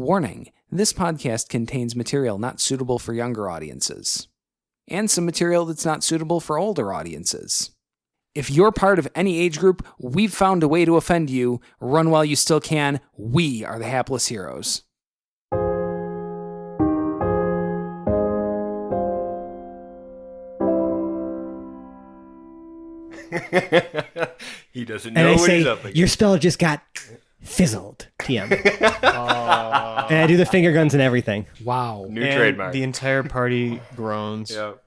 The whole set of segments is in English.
Warning, this podcast contains material not suitable for younger audiences, and some material that's not suitable for older audiences. If you're part of any age group, we've found a way to offend you. Run while you still can. We are the hapless heroes. He doesn't know what he's up against. Your spell just got fizzled, TM. And I do the finger guns and everything. Wow. New And trademark. the entire party groans. Yep.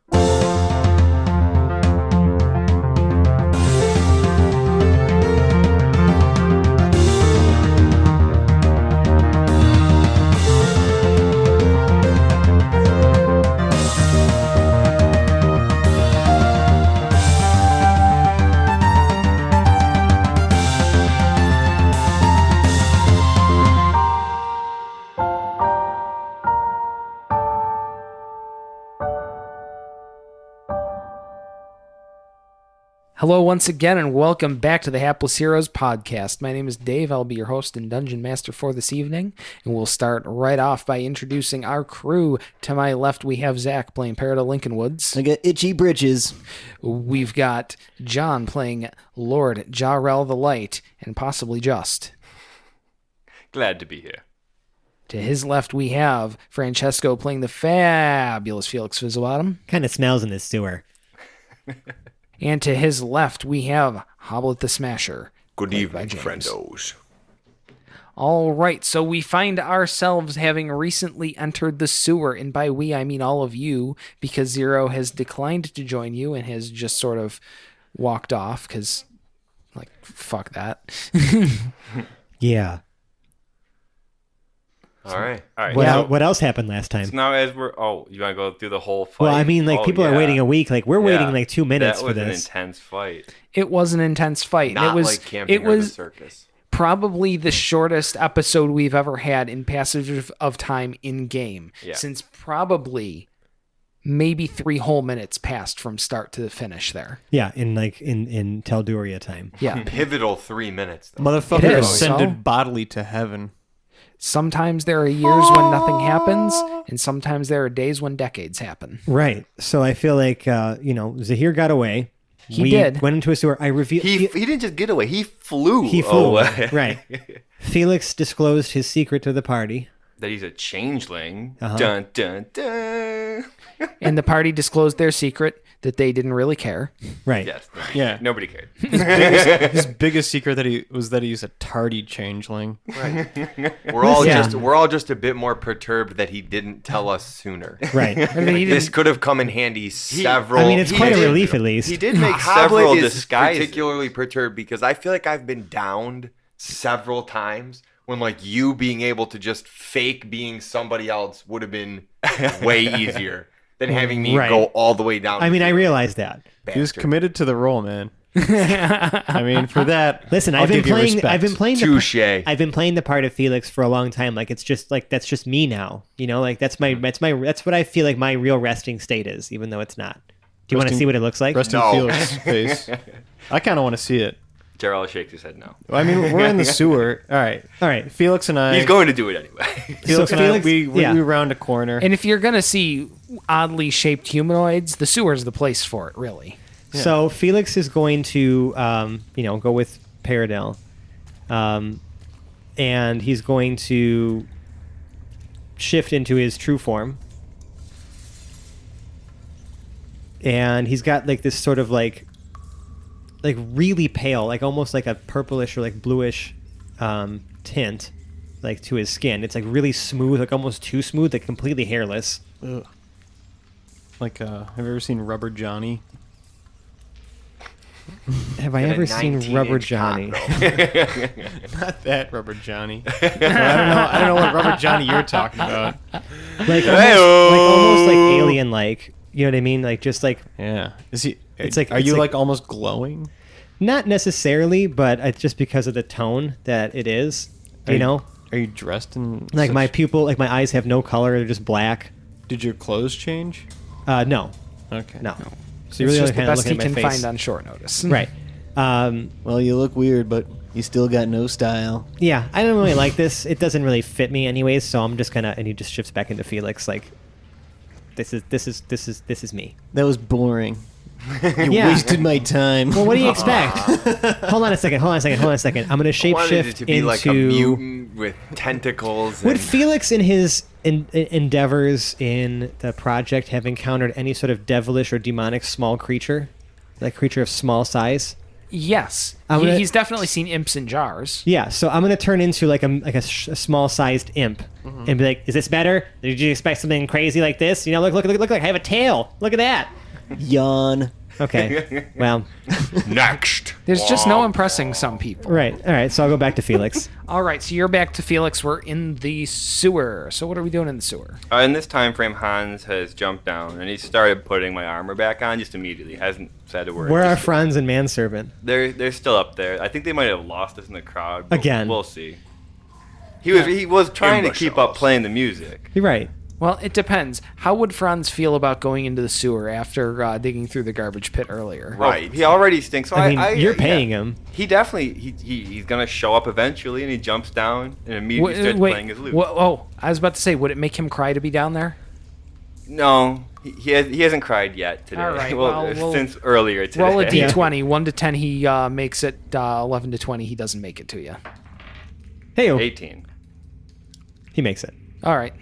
Hello once again, and welcome back to the Hapless Heroes podcast. My name is Dave. I'll be your host and dungeon master for this evening, and we'll start right off by introducing our crew. To my left, we have Zach playing Peridot Lincoln Woods. I got itchy britches. We've got John playing Lord Jarrell the Light, and possibly Just. Glad to be here. To his left, we have Francesco playing the fabulous Felix Fizzlebottom. Kind of smells in this sewer. And to his left, we have Hoblet the Smasher. Good played by evening, James. friendos. All right, so we find ourselves having recently entered the sewer, and by we, I mean all of you, because Zero has declined to join you and has just sort of walked off, because, like, fuck that. Yeah. All right. What else happened last time? So now as we're... Oh, you want to go through the whole fight? Well, I mean, like, people are waiting a week. Like, we're waiting, like, 2 minutes for That was this. an intense fight. It was an intense fight. Not it was, like camping it or the was circus. probably the shortest episode we've ever had in passage of time in-game, since probably maybe 3 whole minutes passed from start to the finish there. Yeah, in Telduria time. Yeah. Pivotal 3 minutes, though. It Motherfucker is, ascended so? bodily to heaven. Sometimes there are years when nothing happens, and sometimes there are days when decades happen. Right. So I feel like, Zahir got away. He did. Went into a sewer. I revealed... He didn't just get away. He flew He flew. away. Right. Felix disclosed his secret to the party. That he's a changeling. Uh-huh. Dun, dun, dun. And the party disclosed their secret that they didn't really care. Right. Yes. Yeah. Nobody cared. His biggest secret that he used a tardy changeling. Right. We're all Yeah. just a bit more perturbed that he didn't tell us sooner. Right. I mean, he This didn't, could have come in handy several. I mean, it's quite a he did- relief, at least. He did make Hoblet several is disguises. particularly perturbed because I feel like I've been downed several times when like you being able to just fake being somebody else would have been way easier than having me Right. go all the way down. I mean, I realized that. He was Bastard. committed to the role, man. I mean, for that, Listen, I'll I've been give you playing. respect. I've been playing. Touche. I've been playing the part of Felix for a long time. Like it's just like that's just me now. You know, like that's what I feel like my real resting state is, even though it's not. Do you want to Resting- see what it looks like? Rest in No. Felix's face. I kind of want to see it. Gerald shakes his head no. I mean, we're in the sewer. All right. Felix and I. He's going to do it anyway. Felix and I, Felix- we yeah. round a corner. and if you're going to see oddly shaped humanoids, the sewer's the place for it, really. So Felix is going to, go with Peridot, and he's going to shift into his true form, and he's got like this sort of like really pale, like almost like a purplish or like bluish tint, like to his skin. It's like really smooth, like almost too smooth, like completely hairless. Ugh. Like, have you ever seen Rubber Johnny? Have I And a ever seen 19-inch Rubber cock, Johnny? bro. Not that Rubber Johnny. I don't know what Rubber Johnny you're talking about. Like almost like alien like, you know what I mean? Like just like Yeah. Is he? It's like- Are it's you like- like almost glowing? not necessarily, but it's just because of the tone that it is, you know? Are you dressed in Like such- my pupil, like my eyes have no color, they're just black. Did your clothes change? No. Okay. No. So It's you're really just the kind of best looking he at my can face. find on short notice. Right. Well, you look weird, but You still got no style. Yeah, I don't really like this. It doesn't really fit me anyways, so I'm just gonna. And he just shifts back into Felix. Like, this is me. That was boring. You Yeah. wasted my time. Well, what do you expect? Hold on a second. I'm gonna I wanted it shapeshift to be into. like a mutant with tentacles. Would and- Felix, in his endeavors in the project, have encountered any sort of devilish or demonic small creature, like creature of small size? Yes. I'm gonna- He's definitely seen imps in jars. Yeah, so I'm gonna turn into like a small-sized imp and be like, "Is this better? Did you expect something crazy like this? You know, look, like I have a tail. Look at that." Yawn. Okay, well, Next. There's just no impressing some people. right, all right. So I'll go back to Felix. All right, so you're back to Felix. We're in the sewer. So what are we doing in the sewer? In this time frame, Hans has jumped down and he started putting my armor back on just immediately. Hasn't said a word. Where are Just- Franz and Manservant? They're still up there. I think they might have lost us in the crowd. But Again. we'll see. He was trying to keep up playing the music. You're right. Well, it depends. How would Franz feel about going into the sewer after digging through the garbage pit earlier? Right. He already stinks. So I mean, you're yeah. paying him. He definitely he's gonna show up eventually, and he jumps down and immediately starts playing his lute. Oh, I was about to say, would it make him cry to be down there? No, he hasn't cried yet today. All right, well, well, since earlier today. Roll a d20. 1 to 10, he makes it. 11 to 20, he doesn't make it to you. Hey, 18. he makes it. All right.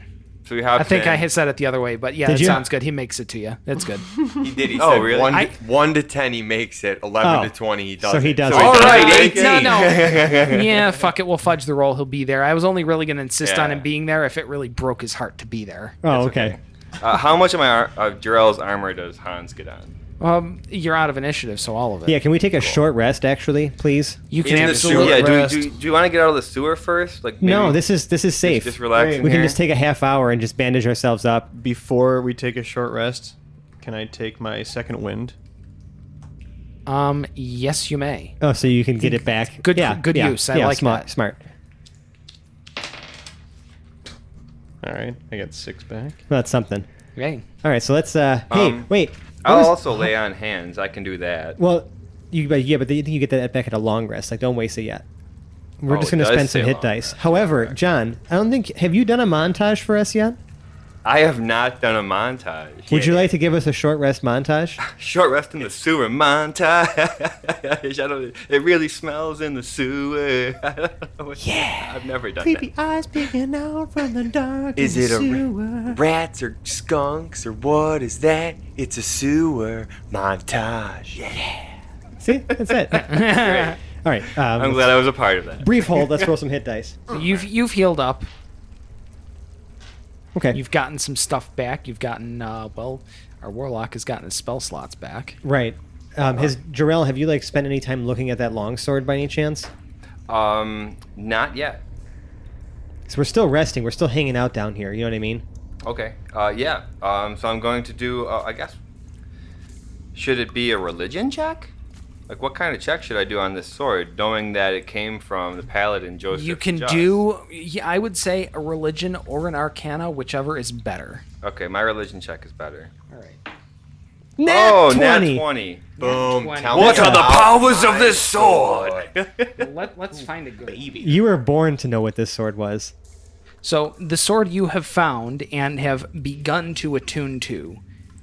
So we have. I think I had said it the other way, but yeah, Did that you? sounds good. He makes it to you. That's good. He did. He Oh, said really? 1 to 10 he makes it. 11 Oh. to 20 he doesn't. So he does. All it. right, does. 18. No. Yeah, fuck it. We'll fudge the roll. He'll be there. I was only really going to insist on Yeah. him being there if it really broke his heart to be there. Oh, okay. How much of my Jarell's armor does Hans get on? You're out of initiative, so all of it. Yeah, can we take a short rest, actually, please? You can In the absolutely sewer? Yeah. rest. Do you want to get out of the sewer first? Like maybe No, this is safe. just relax. Wait, in we can here? just take a half hour and just bandage ourselves up. Before we take a short rest, can I take my second wind? Yes, you may. Oh, so you can get it back. Good- yeah, good yeah, use. I yeah, like smart, that. Smart. All right, I got 6 back. Well, that's something. Okay. All right, so let's. Hey, wait. what I'll was- also lay on hands. I can do that. Well, but you get that back at a long rest. Like, don't waste it yet. We're Oh, just it going to does spend some say hit long dice. rest. However, John, I don't think. Have you done a montage for us yet? I have not done a montage. Would you like to give us a short rest montage? Short rest in the sewer montage. It really smells in the sewer. Yeah. I've never done that. eyes peeking out from the dark. Is it rats or skunks or what is that? It's a sewer montage. Yeah. See, that's it. Great. All right. I'm glad I was a part of that. Brief hold. Let's roll some hit dice. You've healed up. Okay. You've gotten some stuff back. You've gotten our warlock has gotten his spell slots back. Right. Has Jarell, have you spent any time looking at that longsword by any chance? Not yet. So we're still resting. We're still hanging out down here. You know what I mean? Okay. Yeah. So I'm going to do. I guess. Should it be a religion check? Like, what kind of check should I do on this sword, knowing that it came from the paladin Joseph? You can Just? do. Yeah, I would say a religion or an arcana, whichever is better. Okay, my religion check is better. All right. Nat 20. Nat 20. Boom. 20. Tell What me are the about powers of my this sword? Let's find a good baby. You were born to know what this sword was. So the sword you have found and have begun to attune to,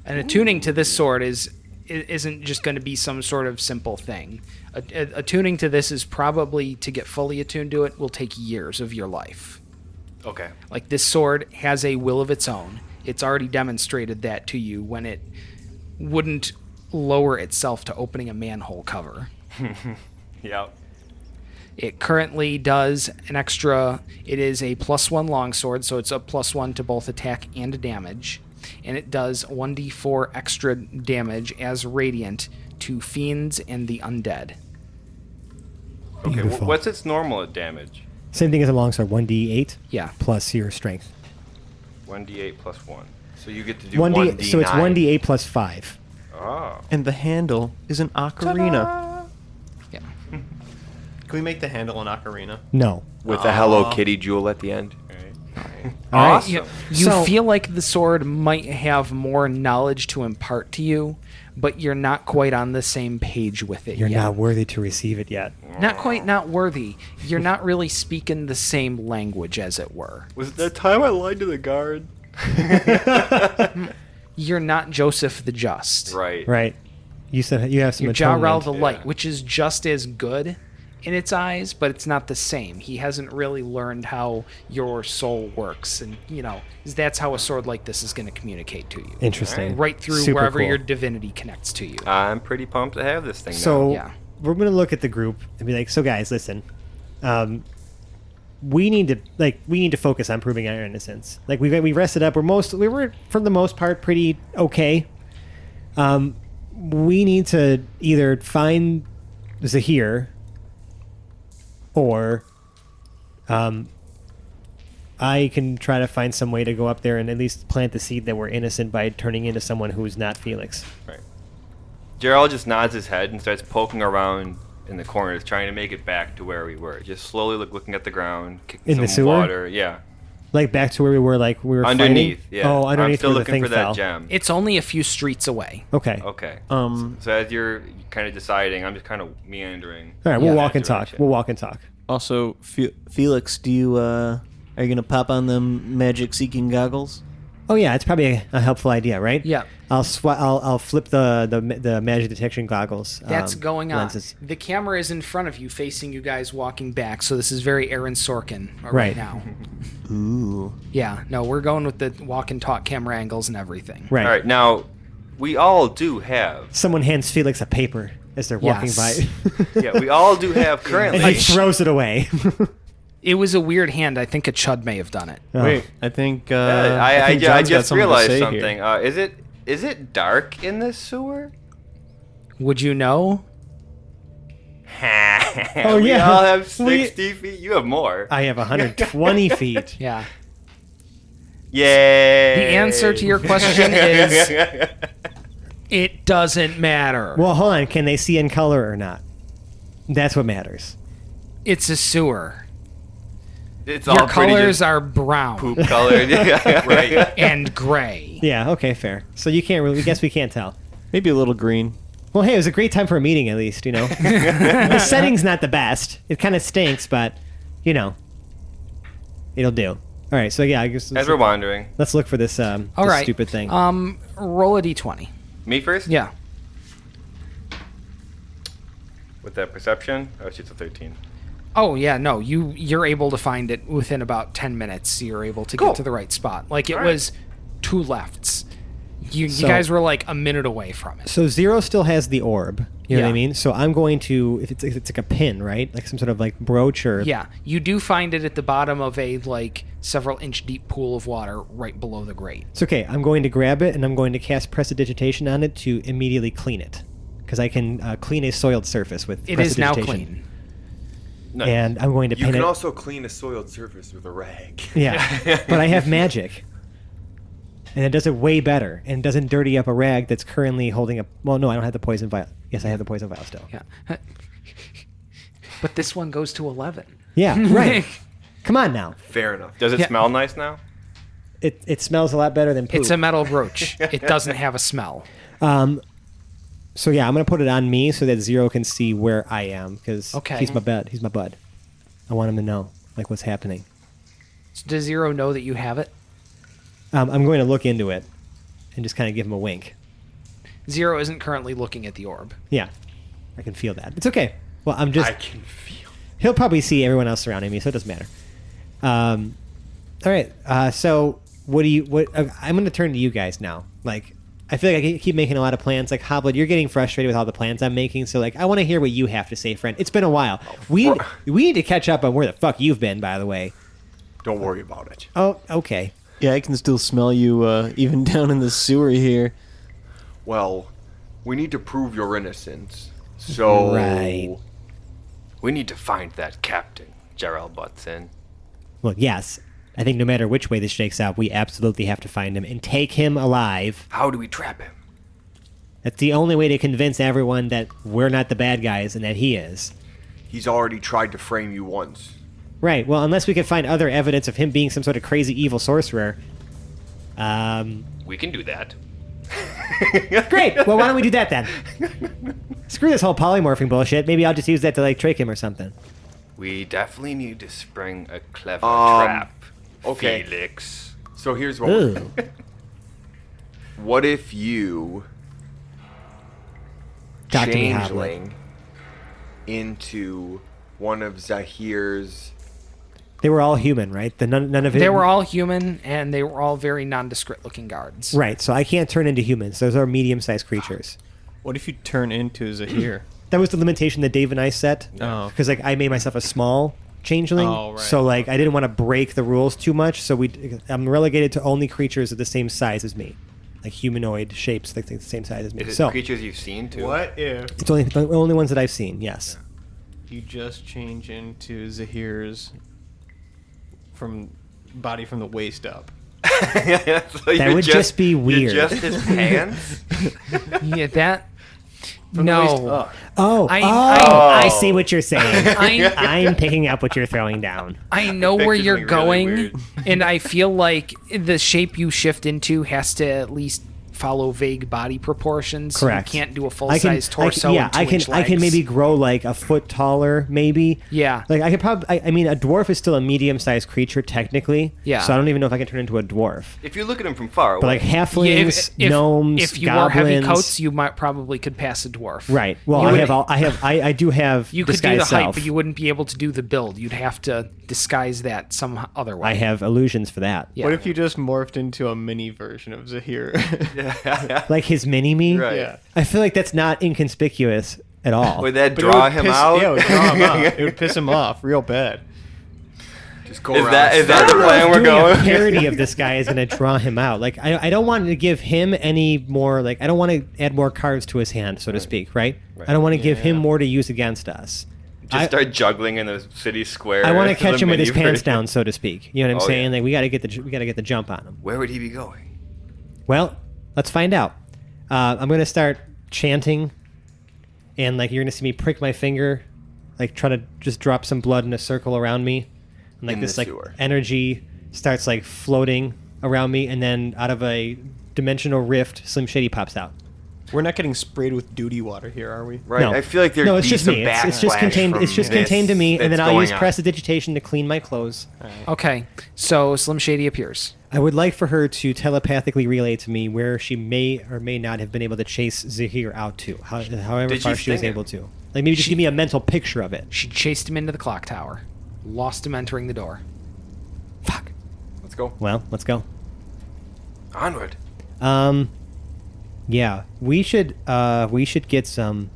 and attuning to this sword isn't just going to be some sort of simple thing. Attuning to this is probably, to get fully attuned to it, will take years of your life. Okay. Like, this sword has a will of its own. It's already demonstrated that to you when it wouldn't lower itself to opening a manhole cover. Yep. It currently does an extra. It is a +1 longsword, so it's a +1 to both attack and damage. And it does 1d4 extra damage as radiant to fiends and the undead. Okay. Beautiful. What's its normal damage? Same thing as a longsword. 1d8 Yeah. plus your strength. 1d8 plus 1. So you get to do 1d. 1d9. So it's 1d8 plus 5. Oh. And the handle is an ocarina. Yeah. Can we make the handle an ocarina? No. With a Hello Kitty jewel at the end. All right. Awesome. You So- feel like the sword might have more knowledge to impart to you, but you're not quite on the same page with it You're yet. not worthy to receive it yet. Not quite not worthy. You're not really speaking the same language, as it were. Was it that time I lied to the guard? You're not Joseph the Just. Right. Right. You said you have some You're Jarrell atonement. the Light, which is just as good in its eyes, but it's not the same. He hasn't really learned how your soul works, and that's how a sword like this is going to communicate to you. Interesting. Right through Super wherever cool. your divinity connects to you. I'm pretty pumped to have this thing now. So Yeah. we're gonna look at the group and be like, so guys, listen, we need to focus on proving our innocence. Like we rested up. We were for the most part pretty okay. We need to either find Zahir or I can try to find some way to go up there and at least plant the seed that we're innocent by turning into someone who's not Felix. Right. Gerald just nods his head and starts poking around in the corners, trying to make it back to where we were. Just slowly looking at the ground, kicking In some the sewer? water. Yeah. Like back to where we were, like we were Underneath, fighting? yeah. Oh, underneath I'm still where the looking thing for that fell. gem. It's only a few streets away. Okay. Okay. Um, So as you're kind of deciding, I'm just kind of meandering. All right, we'll Yeah. walk and talk. Direction. We'll walk and talk. Also, Felix, do you are you gonna pop on them magic seeking goggles? Oh yeah, it's probably a helpful idea, right? Yeah. I'll flip the magic detection goggles. That's going on. lenses. The camera is in front of you, facing you guys walking back. So this is very Aaron Sorkin right Right. now. Ooh. Yeah, no, we're going with the walk and talk camera angles and everything. Right. All right. Now, we all do have. Someone hands Felix a paper as they're walking Yes. by. Yeah, we all do have and currently. he throws it away. It was a weird hand. I think a chud may have done it. Oh. Wait, I think. I think John's got just something to realized say something. here. Is it dark in this sewer? Would you know? Oh, We yeah. all have We- 60 feet. You have more. I have 120 feet. Yeah. Yay! The answer to your question is it doesn't matter. Well, hold on. Can they see in color or not? That's what matters. It's a sewer. It's Your all pretty colors just are brown poop colored. Right. and gray. Yeah. Okay. Fair. So you can't really. I guess we can't tell. Maybe a little green. Well, hey, it was a great time for a meeting, at least. The setting's not the best. It kind of stinks, but it'll do. All right. So yeah, I guess As we're wandering. let's look for this. All this right. Stupid thing. Roll a d20. Me first? Yeah. With that perception? Oh, she's a 13. Oh yeah, no, you're able to find it within about 10 minutes. You're able to Cool. get to the right spot. Like it All right. was 2 lefts. You So- guys were like a minute away from it. So Zero still has the orb. You know what I Yeah. mean? So I'm going to if it's like a pin, right? Like some sort of like brooch or Yeah, you do find it at the bottom of a like several inch deep pool of water right below the grate. It's okay. I'm going to grab it and I'm going to cast prestidigitation on it to immediately clean it, because I can clean a soiled surface with It is now prestidigitation. clean. Nice. And I'm going to You pin can it. also clean a soiled surface with a rag. Yeah, but I have magic, and it does it way better, and doesn't dirty up a rag that's currently holding a. Well, no, I don't have the poison vial. Yes, I have the poison vial still. Yeah. But this one goes to 11. Yeah, right. Come on now. Fair enough. Does it Yeah. smell nice now? It smells a lot better than poop. It's a metal brooch. It doesn't have a smell. So yeah, I'm gonna put it on me so that Zero can see where I am, because Okay. he's my bud. He's my bud. I want him to know like what's happening. Does Zero know that you have it? I'm going to look into it and just kind of give him a wink. Zero isn't currently looking at the orb. Yeah, I can feel that. It's okay. Well, I'm just. I can feel. He'll probably see everyone else surrounding me, so it doesn't matter. All right. So what do you? What I'm going to turn to you guys now. Like, I feel like I keep making a lot of plans. Like Hoblet, you're getting frustrated with all the plans I'm making. So like, I want to hear what you have to say, friend. It's been a while. We need to catch up on where the fuck you've been, by the way. Don't worry about it. Oh, okay. Yeah, I can still smell you even down in the sewer here. Well, we need to prove your innocence. So Right. We need to find that captain, Gerald butts in. Well, yes. I think no matter which way this shakes out, we absolutely have to find him and take him alive. How do we trap him? That's the only way to convince everyone that we're not the bad guys and that he is. he's already tried to frame you once. Right. Well, unless we can find other evidence of him being some sort of crazy evil sorcerer. We can do that. Great. Well, why don't we do that then? Screw this whole polymorphing bullshit. Maybe I'll just use that to like trick him or something. We definitely need to spring a clever trap. okay. Felix. So here's what we're Ooh. What if you Talk to me, Hoblet. changeling into one of Zahir's? They were all human, right? None of it. They were all human, and they were all very nondescript-looking guards. Right. So I can't turn into humans. Those are medium-sized creatures. What if you turn into Zahir? That was the limitation that Dave and I set. Oh. Because like I made myself a small changeling. Oh, right. So like I didn't want to break the rules too much. So I'm relegated to only creatures of the same size as me, like humanoid shapes, like the same size as me. Is it So creatures you've seen too? What if it's only the only ones that I've seen. Yes. you just change into Zahir's body from the waist up? That would just be weird. You're just his hands? Yeah, that... From the waist no. up. I see what you're saying. I, I'm picking up what you're throwing down. I know where Picture's you're like really going, weird. and I feel like the shape you shift into has to at least follow vague body proportions. Correct. You can't do a full-size torso yeah, and 2-inch I can legs. maybe grow like a foot taller, maybe. Yeah. Like I could probably. I mean, a dwarf is still a medium-sized creature technically. Yeah. So I don't even know if I can turn into a dwarf. If you look at him from far away. But like halflings, gnomes, if you goblins. wore heavy coats, you might probably could pass a dwarf. Right. Well, You I would- have all. I do have. You could do disguise the height, self. but you wouldn't be able to do the build. You'd have to disguise that some other way. I have illusions for that. Yeah. What if you just morphed into a mini version of Zahir? Like his mini me. Right. Yeah. I feel like that's not inconspicuous at all. Would that But it draw would him piss- out? Yeah, it would draw him out. It would piss him off real bad. Just go Is around. that the I don't know plan if we're doing going? a parody of this guy is going to draw him out. Like, I don't want to give him any more, like, I don't want to add more cards to his hand, so to speak, right? I don't want to give him Yeah. more to use against us. Just start juggling in the city square. I want to as catch a him with his mini pants version. down, so to speak. You know what I'm Oh, saying? yeah. Like, we got to get the jump on him. Where would he be going? Well, let's find out. I'm going to start chanting, and, like, you're going to see me prick my finger, like, try to just drop some blood in a circle around me. And, like, In this, the like, sewer. energy starts, like, floating around me, and then out of a dimensional rift, Slim Shady pops out. We're not getting sprayed with duty water here, are we? Right. No. I feel like there'd No, it's be just some me. It's just backslash contained. It's from just this contained to me, and then that's I'll use going on. prestidigitation to clean my clothes. Okay, so Slim Shady appears. I would like for her to telepathically relay to me where she may or may not have been able to chase Zahir out to, however Did far she she was sting able him? to. Like maybe just give me a mental picture of it. She chased him into the clock tower, lost him entering the door. Fuck. Let's go. Well, let's go. Onward. Yeah, we should get some.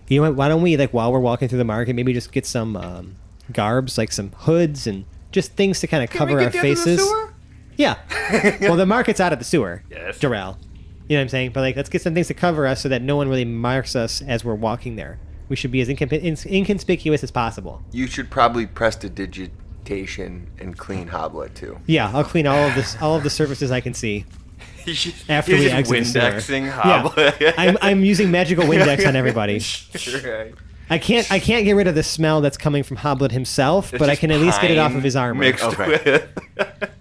You know what? Why don't we like while we're walking through the market, maybe just get some garbs, like some hoods and just things to kind of cover our faces. Yeah. Well, the market's out of the sewer. Yes. Darrell. You know what I'm saying? But like, let's get some things to cover us so that no one really marks us as we're walking there. We should be as inconspicuous as possible. You should probably prestidigitation and clean Hoblet too. Yeah, I'll clean all of the surfaces I can see. After He's we just exit the sewer. Windexing Yeah. Hoblet. I'm using magical Windex on everybody. Right. I can't get rid of the smell that's coming from Hoblet himself, It's but I just can at least get it off pine of his armor. Mixed Okay. with.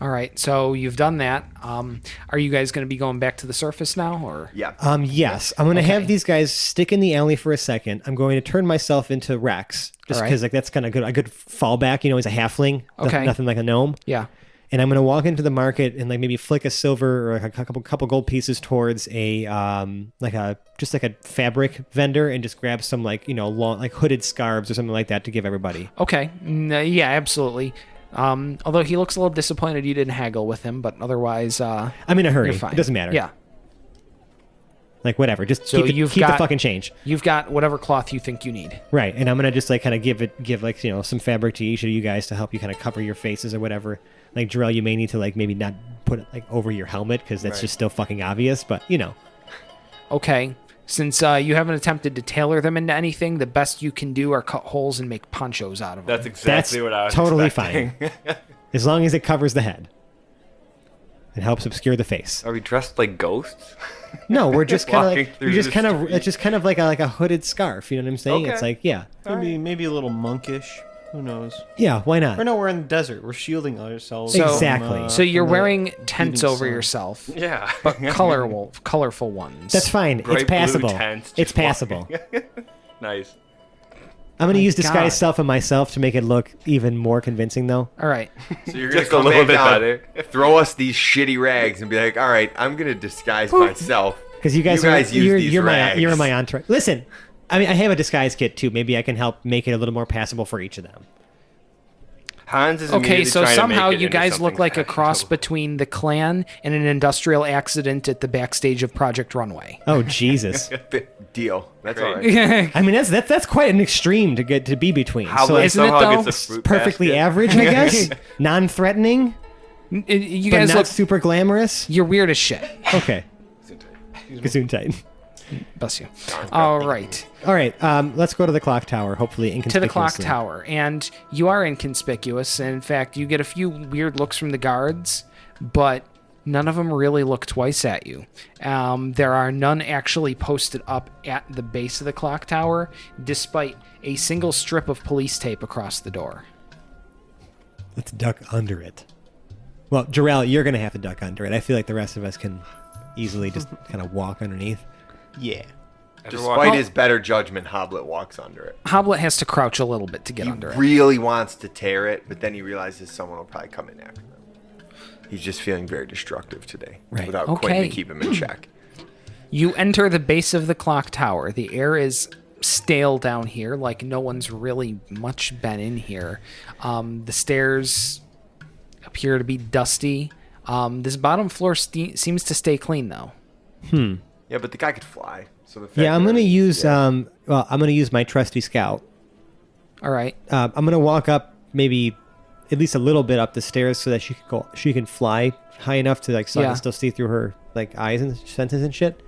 All right, so you've done that. Are you guys going to be going back to the surface now, or? Yeah. Yes, I'm going to have Okay. these guys stick in the alley for a second. I'm going to turn myself into Rex, just All right. because like that's kind of good. A good fallback. You know, he's a halfling. Okay. Nothing like a gnome. Yeah. And I'm going to walk into the market and like maybe flick a silver or like a couple gold pieces towards a just like a fabric vendor and just grab some like long like hooded scarves or something like that to give everybody. Okay. Yeah, absolutely. Although he looks a little disappointed you didn't haggle with him, but otherwise, I'm in a hurry. you're fine. It doesn't matter. Yeah. Like whatever. Just So keep you've the got- fucking change. You've got whatever cloth you think you need. Right, and I'm gonna just like kind of give like some fabric to each of you guys to help you kind of cover your faces or whatever. Like Jarrell, you may need to like maybe not put it like over your helmet because that's just still fucking obvious. But Okay. Since you haven't attempted to tailor them into anything, the best you can do are cut holes and make ponchos out of them. That's exactly That's what I was totally expecting. as long as it covers the head, it helps obscure the face. Are we dressed like ghosts? No, we're just kind of Walking like through you're just the kind of street. it's just kind of like a hooded scarf. You know what I'm saying? Okay. It's like yeah. Maybe a little monkish. Who knows? Yeah, why not? Or no, we're in the desert. We're shielding ourselves. So- Exactly. So you're from the wearing tents beating over sun. yourself, Yeah. but colorful ones. That's fine. Bright It's blue passable. tents It's just passable. Nice. I'm going to use God. disguise self and myself to make it look even more convincing, though. All right. So you're gonna Just a come little back bit down, better. throw us these shitty rags, and be like, "All right, I'm gonna disguise myself." Because you guys, use you're, these you're rags. you're my entourage. Listen, I mean, I have a disguise kit too. Maybe I can help make it a little more passable for each of them. Hans is Okay, immediately so trying to make somehow it you into guys look something like a cross fashionable. between the Klan and an industrial accident at the backstage of Project Runway. Oh Jesus! Deal. That's all Great. right. I mean, that's quite an extreme to get to be between. How so about isn't it, somehow though? gets a fruit perfectly basket? average, I guess. Non-threatening, You but guys not look. super glamorous. You're weird as shit. Okay, Gesundheit. Bless you. All right. All right, let's go to the clock tower. Hopefully, To inconspicuously. the clock tower. And you are inconspicuous. And in fact, you get a few weird looks from the guards, but none of them really look twice at you. There are none actually posted up at the base of the clock tower, despite a single strip of police tape across the door. Let's duck under it. Well, Jarrell, you're gonna have to duck under it. I feel like the rest of us can easily just kind of walk underneath. Yeah. Despite his better judgment, Hoblet walks under it. Hoblet has to crouch a little bit to get He under it. really wants to tear it, but then he realizes someone will probably come in after them. He's just feeling very destructive today, Right. without Quinn Okay. to keep him in check. You enter the base of the clock tower. The air is stale down here, like no one's really much been in here. The stairs appear to be dusty. This bottom floor seems to stay clean, though. Yeah, but the guy could fly. So the fact Yeah, I'm that- gonna use yeah. I'm gonna use my trusty scout. All right. I'm gonna walk up maybe at least a little bit up the stairs so that she can fly high enough to like so I Yeah. can still see through her like eyes and senses and shit,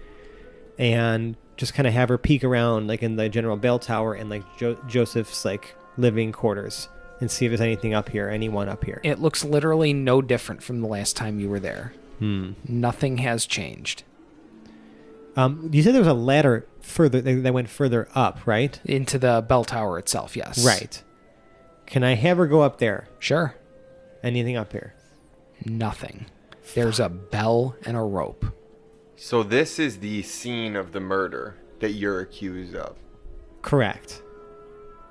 and just kind of have her peek around like in the general bell tower and like Joseph's like living quarters and see if there's anything up here, anyone up here. It looks literally no different from the last time you were there. Nothing has changed. You said there was a ladder further that went further up, right? Into the bell tower itself, yes. Right. Can I have her go up there? Sure. Anything up here? Nothing. There's a bell and a rope. So this is the scene of the murder that you're accused of. Correct.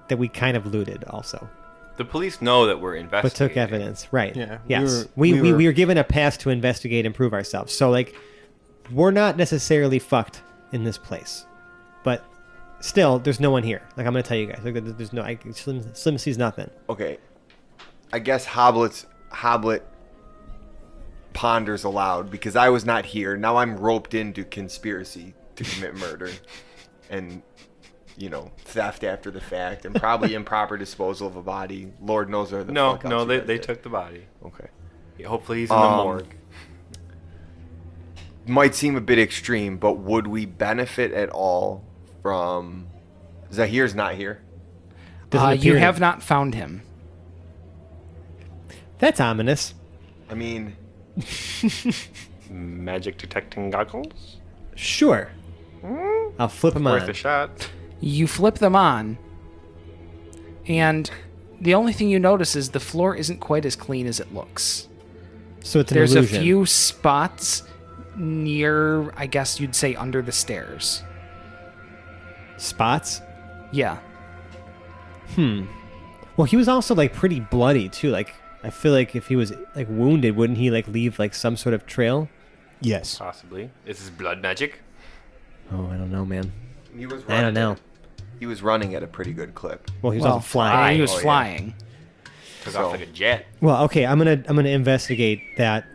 That we kind of looted also. The police know that we're But investigating. took evidence, right? Yeah, Yes, we we were- were given a pass to investigate and prove ourselves. So like, we're not necessarily fucked in this place, but still, there's no one here. Like I'm gonna tell you guys, like there's no. Slim sees nothing. Okay. I guess Hoblet ponders aloud because I was not here. Now I'm roped into conspiracy to commit murder and, theft after the fact and probably improper disposal of a body. Lord knows where the No, fuck else no, you they, guys they did. took the body. Okay. Yeah, hopefully he's in the morgue. Might seem a bit extreme, but would we benefit at all from Zahir's not here? Doesn't You appear to- have not found him. That's ominous. I mean, Magic detecting goggles? Sure. I'll flip him Worth on. a shot. You flip them on, and the only thing you notice is the floor isn't quite as clean as it looks. So it's an There's illusion. a few spots near, I guess you'd say, under the stairs. spots. Yeah. Well, he was also like pretty bloody too. Like I feel like if he was like wounded, wouldn't he like leave like some sort of trail? Yes. Possibly. Is this blood magic? Oh, I don't know, man. he was I don't know. He was running at a pretty good clip. Well, he was Well, also flying. He was Oh, yeah. flying. Took So- off like a jet. Well, okay, I'm gonna investigate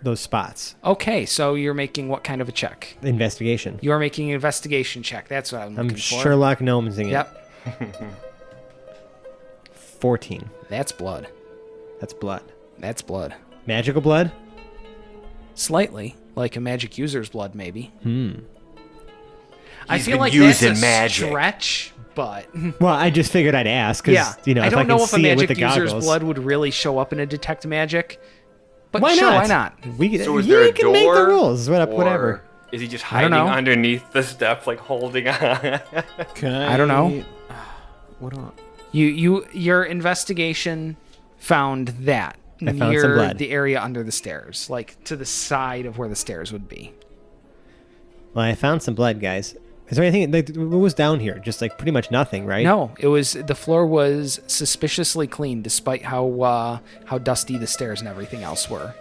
those spots. Okay, so you're making what kind of a check? Investigation. You are making an investigation check. That's what I'm looking I'm for. Sherlock Gnomesing it. Yep. 14. That's blood. That's blood. That's blood. Magical blood? Slightly, like a magic user's blood, maybe. I He's feel been like that's a using magic. stretch, but Well, I just figured I'd ask because yeah, you know I if don't I can know if a see it with magic the user's goggles. blood would really show up in a detect magic. But Why sure, not? why not? We So is you there a can make the door, rules. or- Whatever. Is he just I don't hiding know. underneath the step, like holding on? Can I don't know. What on? Your investigation found that I found near some blood. the area under the stairs, like to the side of where the stairs would be. Well, I found some blood, guys. Is there anything like what was down here? Just like pretty much nothing, right? No, the floor was suspiciously clean, despite how dusty the stairs and everything else were.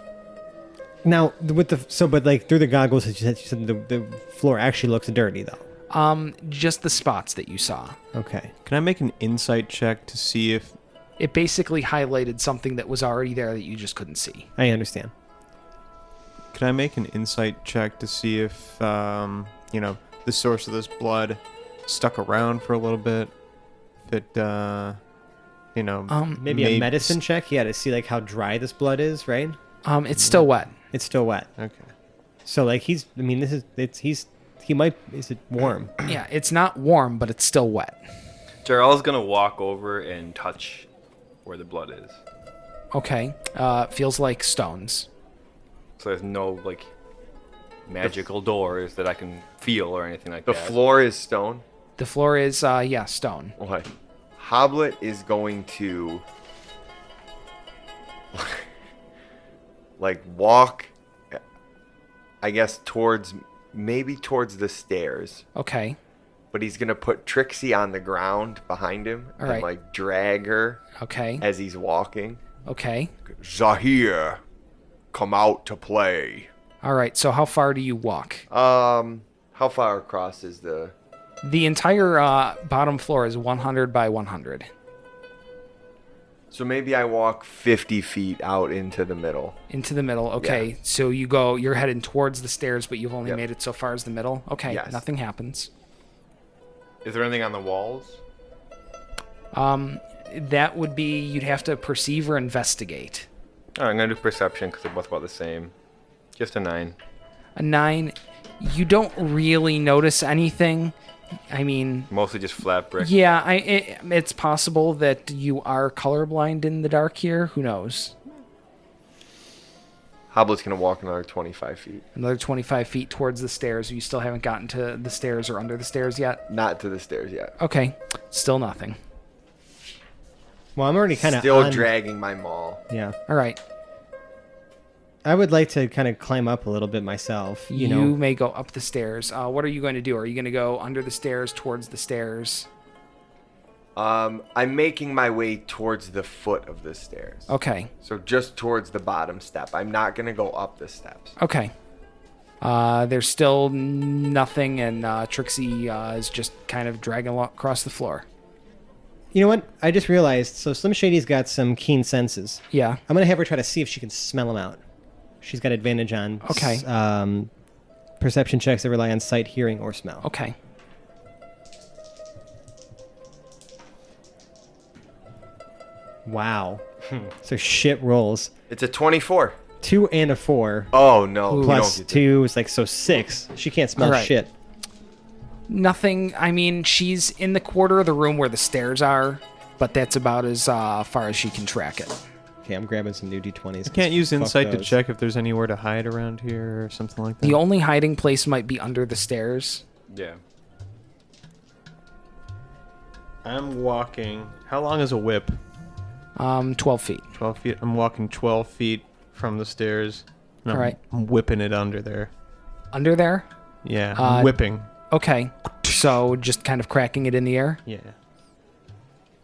Now with but like through the goggles, you said the floor actually looks dirty though. Just the spots that you saw. Okay. Can I make an insight check to see if It basically highlighted something that was already there that you just couldn't see. I understand. Can I make an insight check to see if the source of this blood stuck around for a little bit? If it Maybe a medicine check, yeah, to see like how dry this blood is, right? It's still wet. It's still wet. Okay. So like is it warm? Yeah, it's not warm, but it's still wet. Jarrell's gonna walk over and touch where the blood is. Okay. Feels like stones. So there's no like magical doors that I can feel or anything like The that. floor is stone. The floor is stone. Okay. Hoblet is going to like walk, I guess, towards the stairs. Okay. But he's gonna put Trixie on the ground behind him All and right. like drag her Okay. as he's walking. Okay. Zahir, come out to play. All right. So how far do you walk? How far across is the? The entire bottom floor is 100 by 100. So maybe I walk 50 feet out into the middle. Into the middle. Okay. Yeah. So you're heading towards the stairs, but you've only Yep. made it so far as the middle. Okay. Yes. Nothing happens. Is there anything on the walls? That would be you'd have to perceive or investigate. All right, I'm gonna do perception because they're both about the same. Just a 9. A 9. You don't really notice anything. I mean, Mostly just flat brick. yeah, it's possible that you are colorblind in the dark here. Who knows? Hoblet's gonna walk another 25 feet. Another 25 feet towards the stairs. You still haven't gotten to the stairs or under the stairs yet? Not to the stairs yet. Okay. Still nothing. Well, I'm already kind of Still dragging my maul. Yeah. All right. I would like to kind of climb up a little bit myself. You know. may go up the stairs. What are you going to do? Are you going to go under the stairs, towards the stairs? I'm making my way towards the foot of the stairs. Okay. So just towards the bottom step. I'm not gonna go up the steps. Okay. There's still nothing, and Trixie is just kind of dragging across the floor. You know what? I just realized. So Slim Shady's got some keen senses. Yeah. I'm gonna have her try to see if she can smell them out. She's got advantage on Okay. perception checks that rely on sight, hearing, or smell. Okay. Wow. So shit rolls. It's a 24. 2 and a 4 Oh no. we plus don't get 2 is like so 6. She can't smell All right. shit. Nothing. I mean, she's in the quarter of the room where the stairs are, but that's about as far as she can track it. Okay, I'm grabbing some new d20s. I can't use Fuck insight to those. check if there's anywhere to hide around here or something like that. The only hiding place might be under the stairs. Yeah. I'm walking. How long is a whip? 12 feet. 12 feet. I'm walking 12 feet from the stairs. And All right. I'm whipping it under there. Under there? Yeah, I'm whipping. Okay. So just kind of cracking it in the air? Yeah.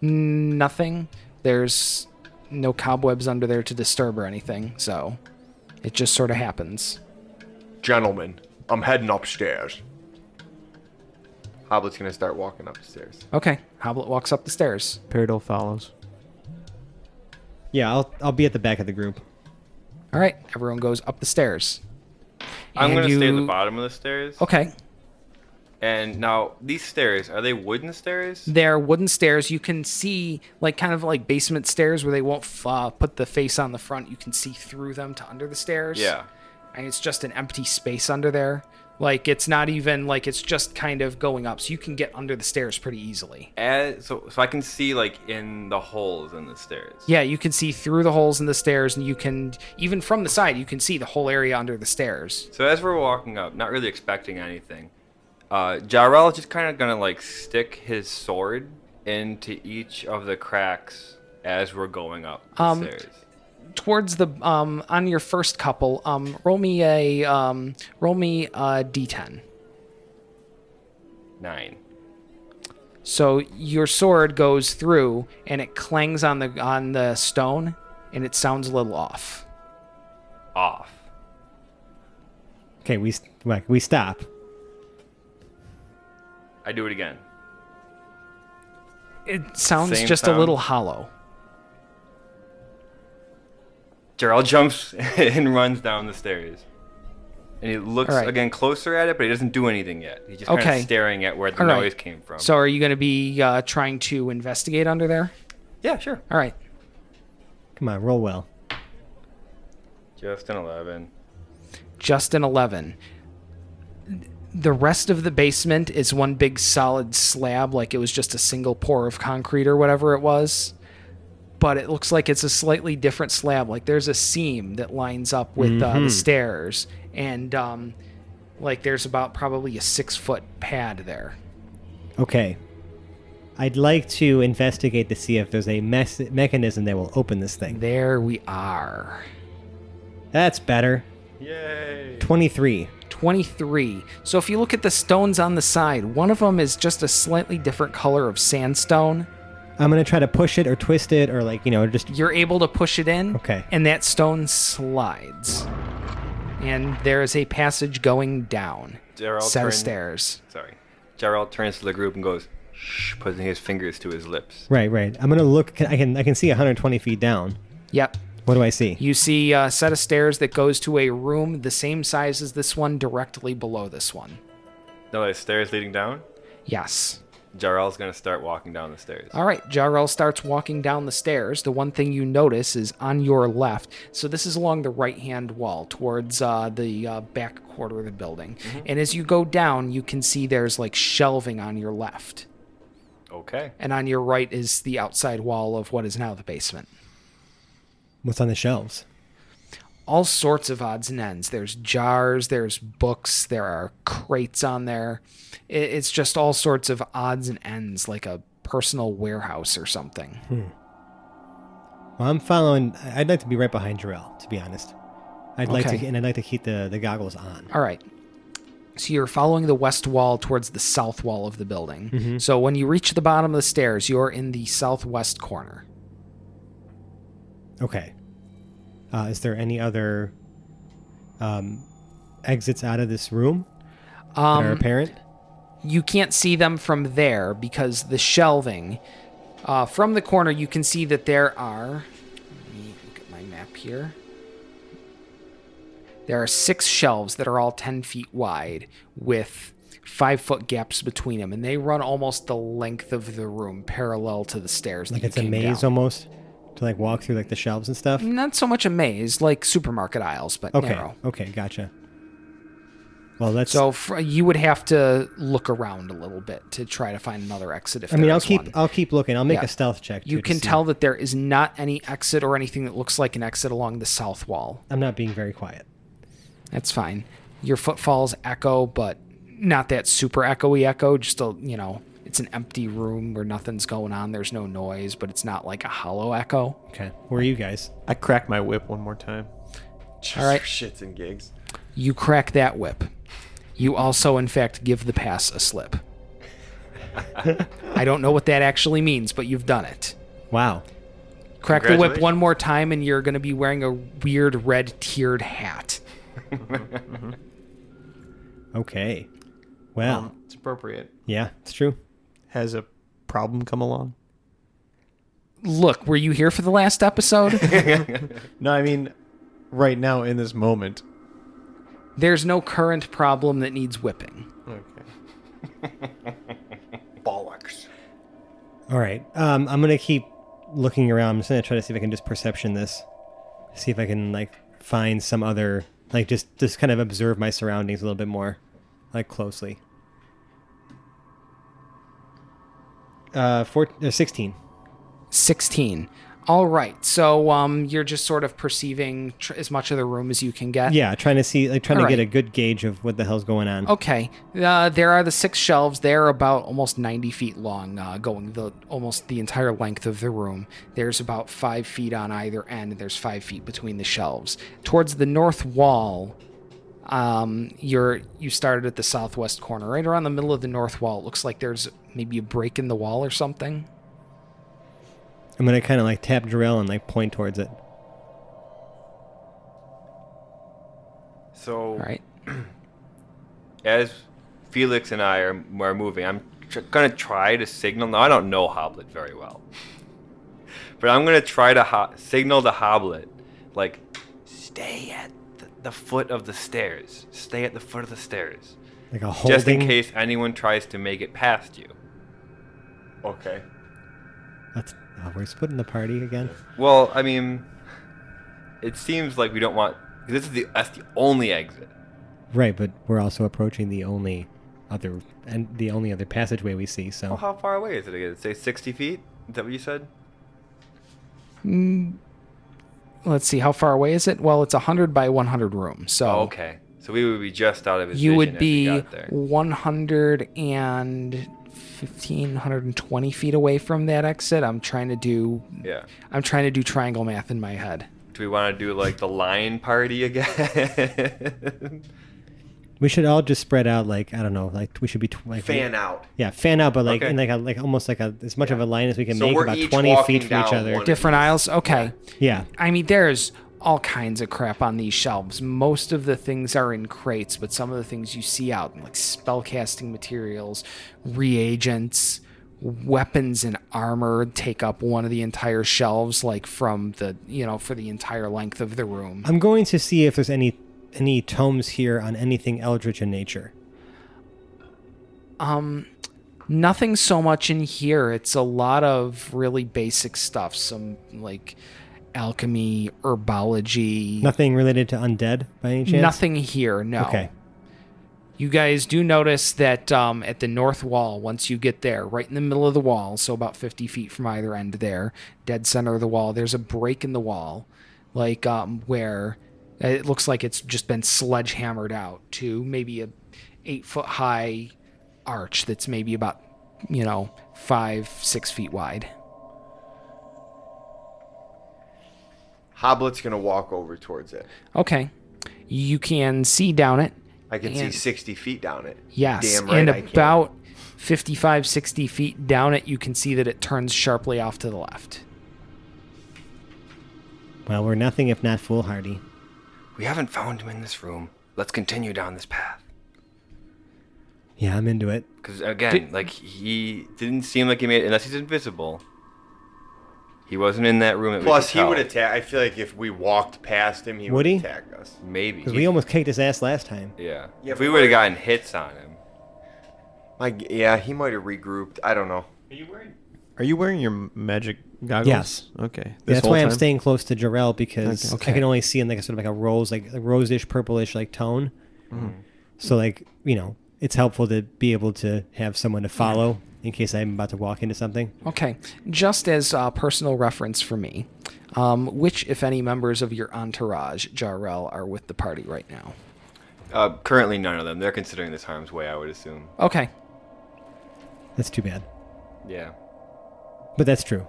Nothing. There's no cobwebs under there to disturb or anything, so it just sort of happens. Gentlemen, I'm heading upstairs. Hoblet's gonna start walking up the stairs. Okay. Hoblet walks up the stairs. Peridot follows. Yeah, I'll be at the back of the group. All right. Everyone goes up the stairs. I'm And gonna stay at the you- bottom of the stairs. Okay. And now these stairs, are they wooden stairs? They're wooden stairs. You can see, like, kind of like basement stairs where they won't put the face on the front. You can see through them to under the stairs. Yeah. And it's just an empty space under there. Like, it's not even, like, it's just kind of going up. So you can get under the stairs pretty easily. So I can see like in the holes in the stairs. Yeah, you can see through the holes in the stairs, and you can, even from the side, you can see the whole area under the stairs. So as we're walking up, not really expecting anything, Jarrell is just kind of gonna like stick his sword into each of the cracks as we're going up the stairs? Towards the on your first couple, roll me a d10. 9. So your sword goes through and it clangs on the stone, and it sounds a little off. Off. Okay, we stop. I do it again. It sounds Same just sound? a little hollow. Gerald jumps and runs down the stairs. And he looks All right. again closer at it, but he doesn't do anything yet. He's just kind Okay. of staring at where the All right. noise came from. So are you going to be trying to investigate under there? Yeah, sure. All right. Come on, roll well. Just an 11. Just an 11. The rest of the basement is one big solid slab, like it was just a single pour of concrete or whatever it was. But it looks like it's a slightly different slab. Like there's a seam that lines up with the stairs. And like there's about probably a 6-foot pad there. Okay. I'd like to investigate to see if there's a mechanism that will open this thing. There we are. That's better. Yay! 23. 23. So if you look at the stones on the side, one of them is just a slightly different color of sandstone. I'm going to try to push it or twist it or just... You're able to push it in, Okay. and that stone slides. And there is a passage going down. Gerald Set of turns- stairs. Sorry. Gerald turns to the group and goes, shh, putting his fingers to his lips. Right. I'm going to look... I can see 120 feet down. Yep. What do I see? You see a set of stairs that goes to a room the same size as this one, directly below this one. No, there's stairs leading down. Yes. Jarrell's going to start walking down the stairs. All right, Jarrell starts walking down the stairs. The one thing you notice is on your left. So this is along the right-hand wall towards the back quarter of the building. And as you go down, you can see there's like shelving on your left. Okay. And on your right is the outside wall of what is now the basement. What's on the shelves? All sorts of odds and ends. There's jars, there's books, there are crates on there. It's just all sorts of odds and ends, like a personal warehouse or something. Well, I'm following... I'd like to be right behind Jarrell, to be honest. I'd like Okay. to, and I'd like to keep the goggles on. All right. So you're following the west wall towards the south wall of the building. So when you reach the bottom of the stairs, you're in the southwest corner. Okay. Is there any other exits out of this room that are apparent? You can't see them from there because the shelving, from the corner, you can see that there are, let me look at my map here. There are 6 shelves that are all 10 feet wide with 5-foot gaps between them, and they run almost the length of the room, parallel to the stairs. Like that it's you a came maze down. almost? To like walk through like the shelves and stuff? Not so much a maze, like supermarket aisles, but Okay. narrow. Okay, gotcha. Well, let's... So you would have to look around a little bit to try to find another exit. If I mean, there I'll is keep one. I'll keep looking. I'll make Yeah. a stealth check. You too, to can see. tell that there is not any exit or anything that looks like an exit along the south wall. I'm not being very quiet. That's fine. Your footfalls echo, but not that super echoey echo. Just it's an empty room where nothing's going on. There's no noise, but it's not like a hollow echo. Okay. Where are you guys? I crack my whip one more time. Just All right. for shits and gigs. You crack that whip. You also, in fact, give the pass a slip. I don't know what that actually means, but you've done it. Wow. Crack the whip Congratulations. one more time, and you're going to be wearing a weird red tiered hat. Okay. Well, It's appropriate. yeah, it's true. Has a problem come along? Look, were you here for the last episode? No, I mean, right now in this moment. There's no current problem that needs whipping. Okay. Bollocks. All right. I'm gonna keep looking around. I'm just gonna try to see if I can just perception this. See if I can like find some other just kind of observe my surroundings a little bit more, closely. 16. 16. All right. So you're just sort of perceiving as much of the room as you can get. Yeah, trying to see, like, trying to All get right. a good gauge of what the hell's going on. Okay. There are the 6 shelves. They're about almost 90 feet long, going almost the entire length of the room. There's about 5 feet on either end, and there's 5 feet between the shelves. Towards the north wall, you started at the southwest corner. Right around the middle of the north wall, it looks like there's maybe a break in the wall or something. I'm going to kind of, like, tap Jarrell and, like, point towards it. So, All right. as Felix and I are moving, I'm going to try to signal. Now, I don't know Hoblet very well. But I'm going to try to signal the Hoblet, like, stay at the foot of the stairs. Stay at the foot of the stairs. Like a holding. Just in case anyone tries to make it past you. Okay. We're splitting the party again. Well, I mean, it seems like we don't want... That's the only exit. Right, but we're also approaching the only other passageway we see. So Well, how far away is it again? Say 60 feet? Is that what you said? Let's see. How far away is it? Well, it's 100 by 100 room. So Oh, okay. So we would be just out of his you vision would as we be got there. 120 feet away from that exit. I'm trying to do triangle math in my head. Do we want to do like the line party again? we should all just spread out. Like, I don't know. Like, we should be Fan out. Yeah, fan out, but like Okay. in like almost like as much of a line as we can So make, we're about each 20 walking feet from each down other. one- Different aisles. Okay. Yeah. I mean, there's all kinds of crap on these shelves. Most of the things are in crates, but some of the things you see out, like spellcasting materials, reagents, weapons and armor, take up one of the entire shelves, like from the, for the entire length of the room. I'm going to see if there's any tomes here on anything eldritch in nature. Nothing so much in here. It's a lot of really basic stuff. Some like alchemy, herbology. Nothing related to undead by any chance? Nothing here, no. Okay. You guys do notice that at the north wall, once you get there, right in the middle of the wall, so about 50 feet from either end there, dead center of the wall, there's a break in the wall, like where it looks like it's just been sledgehammered out to maybe a 8-foot high arch that's maybe about 5-6 feet wide. Hoblet's gonna walk over towards it. Okay. You can see down it. I can see And- 60 feet down it. Yes. Damn right And I can. about 55, 60 feet down it, you can see that it turns sharply off to the left. Well, we're nothing if not foolhardy. We haven't found him in this room. Let's continue down this path. Yeah, I'm into it. Because again, he didn't seem like he made, unless he's invisible. He wasn't in that room. Plus, he would attack. I feel like if we walked past him, he Would would he? attack us. Maybe. Because we almost kicked his ass last time. Yeah. Yeah, If we but would have we're- gotten hits on him. Yeah, he might have regrouped. I don't know. Are you wearing your magic goggles? Yes. Okay. Yeah, This that's whole why I'm time? staying close to Jarrell, because Okay. I can only see in like a sort of like a rose, like a rosish, purplish like tone. So like, it's helpful to be able to have someone to follow in case I'm about to walk into something. Okay. Just as personal reference for me, which, if any, members of your entourage, Jarrell, are with the party right now? Currently, none of them. They're considering this harm's way, I would assume. Okay. That's too bad. Yeah. But that's true.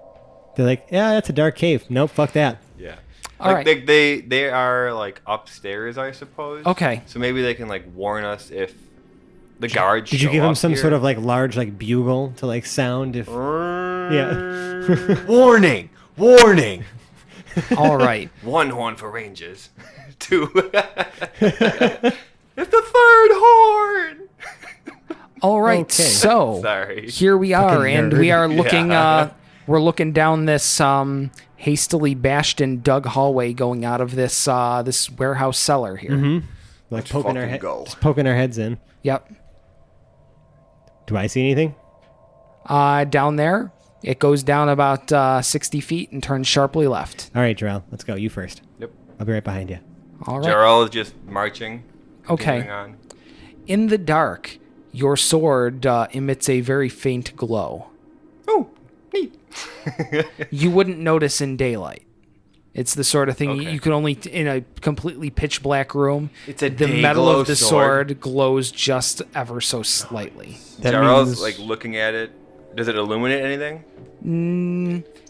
They're like, yeah, that's a dark cave. Nope, fuck that. Yeah. All Like, right. they are like upstairs, I suppose. Okay. So maybe they can like warn us if the guards. Did you show give them up some here. sort of like large like bugle to like sound if... Yeah. Warning! Warning! All right. One horn for ranges. Two. It's the third horn. All right. Okay. So Sorry. here we are, Fucking and nerd. we are looking. Yeah. We're looking down this hastily bashed and dug hallway going out of this this warehouse cellar here. Like Let's poking our fucking go. just poking our heads in. Yep. Do I see anything? Down there, it goes down about 60 feet and turns sharply left. All right, Jarrell, let's go. You first. Yep. I'll be right behind you. All right. Jarrell is just marching. Okay. continuing on. In the dark, your sword emits a very faint glow. Oh, neat. you wouldn't notice in daylight. It's the sort of thing Okay. you can only in a completely pitch black room. It's a the day metal glow of the sword glows just ever so slightly. That Jarrell's means like looking at it. Does it illuminate anything?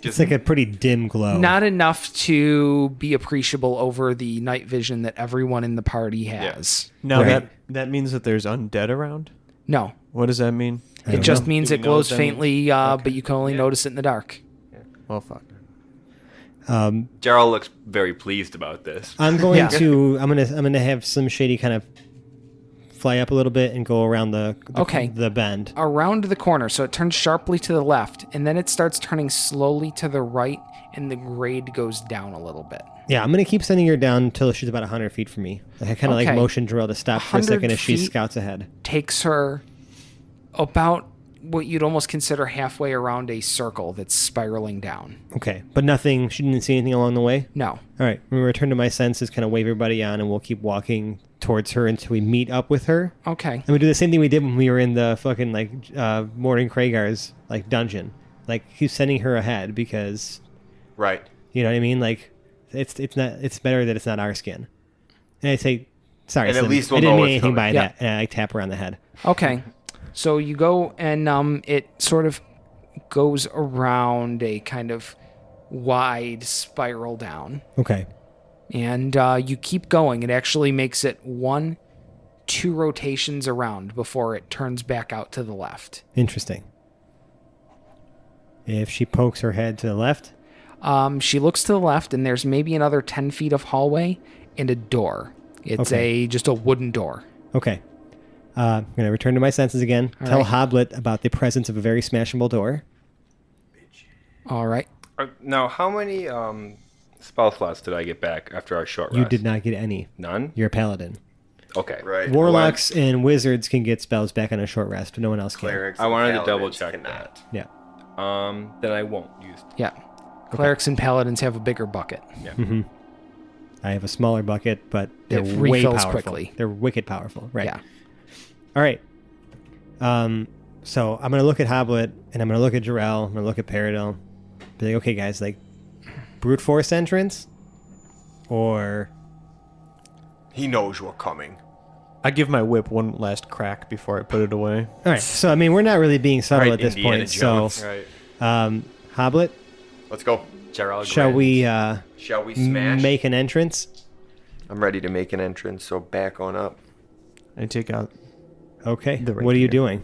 it's like a pretty dim glow. Not enough to be appreciable over the night vision that everyone in the party has. Now Right. that means that there's undead around. No, What does that mean? it just means Do it we glows notice any- faintly, but you can only notice it in the dark. Well, fuck. Jarrell looks very pleased about this. I'm going Yeah. to. I'm gonna have some shady kind of fly up a little bit and go around the bend. Around the corner, so it turns sharply to the left, and then it starts turning slowly to the right, and the grade goes down a little bit. Yeah, I'm gonna keep sending her down until she's about 100 feet from me. Like I kind of like Okay. motion drill to stop for a 100 second as she feet? scouts ahead. Takes her about what you'd almost consider halfway around a circle that's spiraling down. Okay, but nothing. She didn't see anything along the way. No. All right, when we return to my senses, kind of wave everybody on, and we'll keep walking towards her until we meet up with her. Okay. And we do the same thing we did when we were in the fucking Morning Kragar's like dungeon. Like he's sending her ahead because Right. you know what I mean. Like it's better that it's not our skin. And I say sorry. And at Slim, least we'll I didn't know mean what's anything coming. by Yeah. that. And I tap her on the head. Okay. So you go and it sort of goes around a kind of wide spiral down. Okay. And you keep going. It actually makes it 1-2 rotations around before it turns back out to the left. Interesting. If she pokes her head to the left, She looks to the left, and there's maybe another 10 feet of hallway and a door. It's Okay. just a wooden door. okay. I'm gonna return to my senses again. Tell right. Hoblet about the presence of a very smashable door. All right. Now, how many spell slots did I get back after our short rest? You did not get any. None? You're a paladin. Okay. Right. Warlocks and wizards can get spells back on a short rest, but no one else can. Clerics I and wanted to paladins double check cannot. Yeah. Then I won't use. Yeah. Clerics and paladins have a bigger bucket. Yeah. I have a smaller bucket, but they're It way refills powerful. quickly. They're wicked powerful. Right. Yeah. All right. So I'm gonna look at Hoblet and I'm gonna look at Jarrell. I'm gonna look at Paradil. Be like, okay, guys, like brute force entrance, or He knows you're coming. I give my whip one last crack before I put it away. all right. So I mean, we're not really being subtle Right, at this Indiana point. Jones. Right. So, Hoblet, Let's go. Jarrell shall grins. we Shall we smash? make an entrance? I'm ready to make an entrance, so back on up. I take out. Okay. The What are you rapier. doing?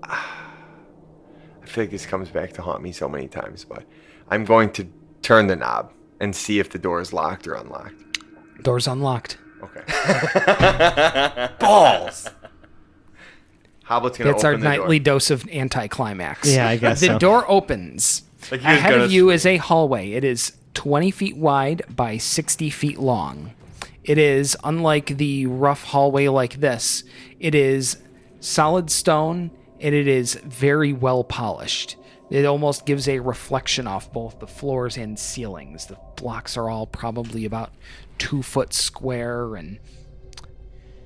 I feel like this comes back to haunt me so many times, but I'm going to turn the knob and see if the door is locked or unlocked. Door's unlocked. Okay. Balls. Hoblet's gonna It's our open the nightly door. dose of anticlimax. Yeah, I guess The so. door opens. Like he was Ahead gonna of you is a hallway. It is 20 feet wide by 60 feet long. It is, unlike the rough hallway like this, it is solid stone and it is very well polished. It almost gives a reflection off both the floors and ceilings. The blocks are all probably about 2 foot square, and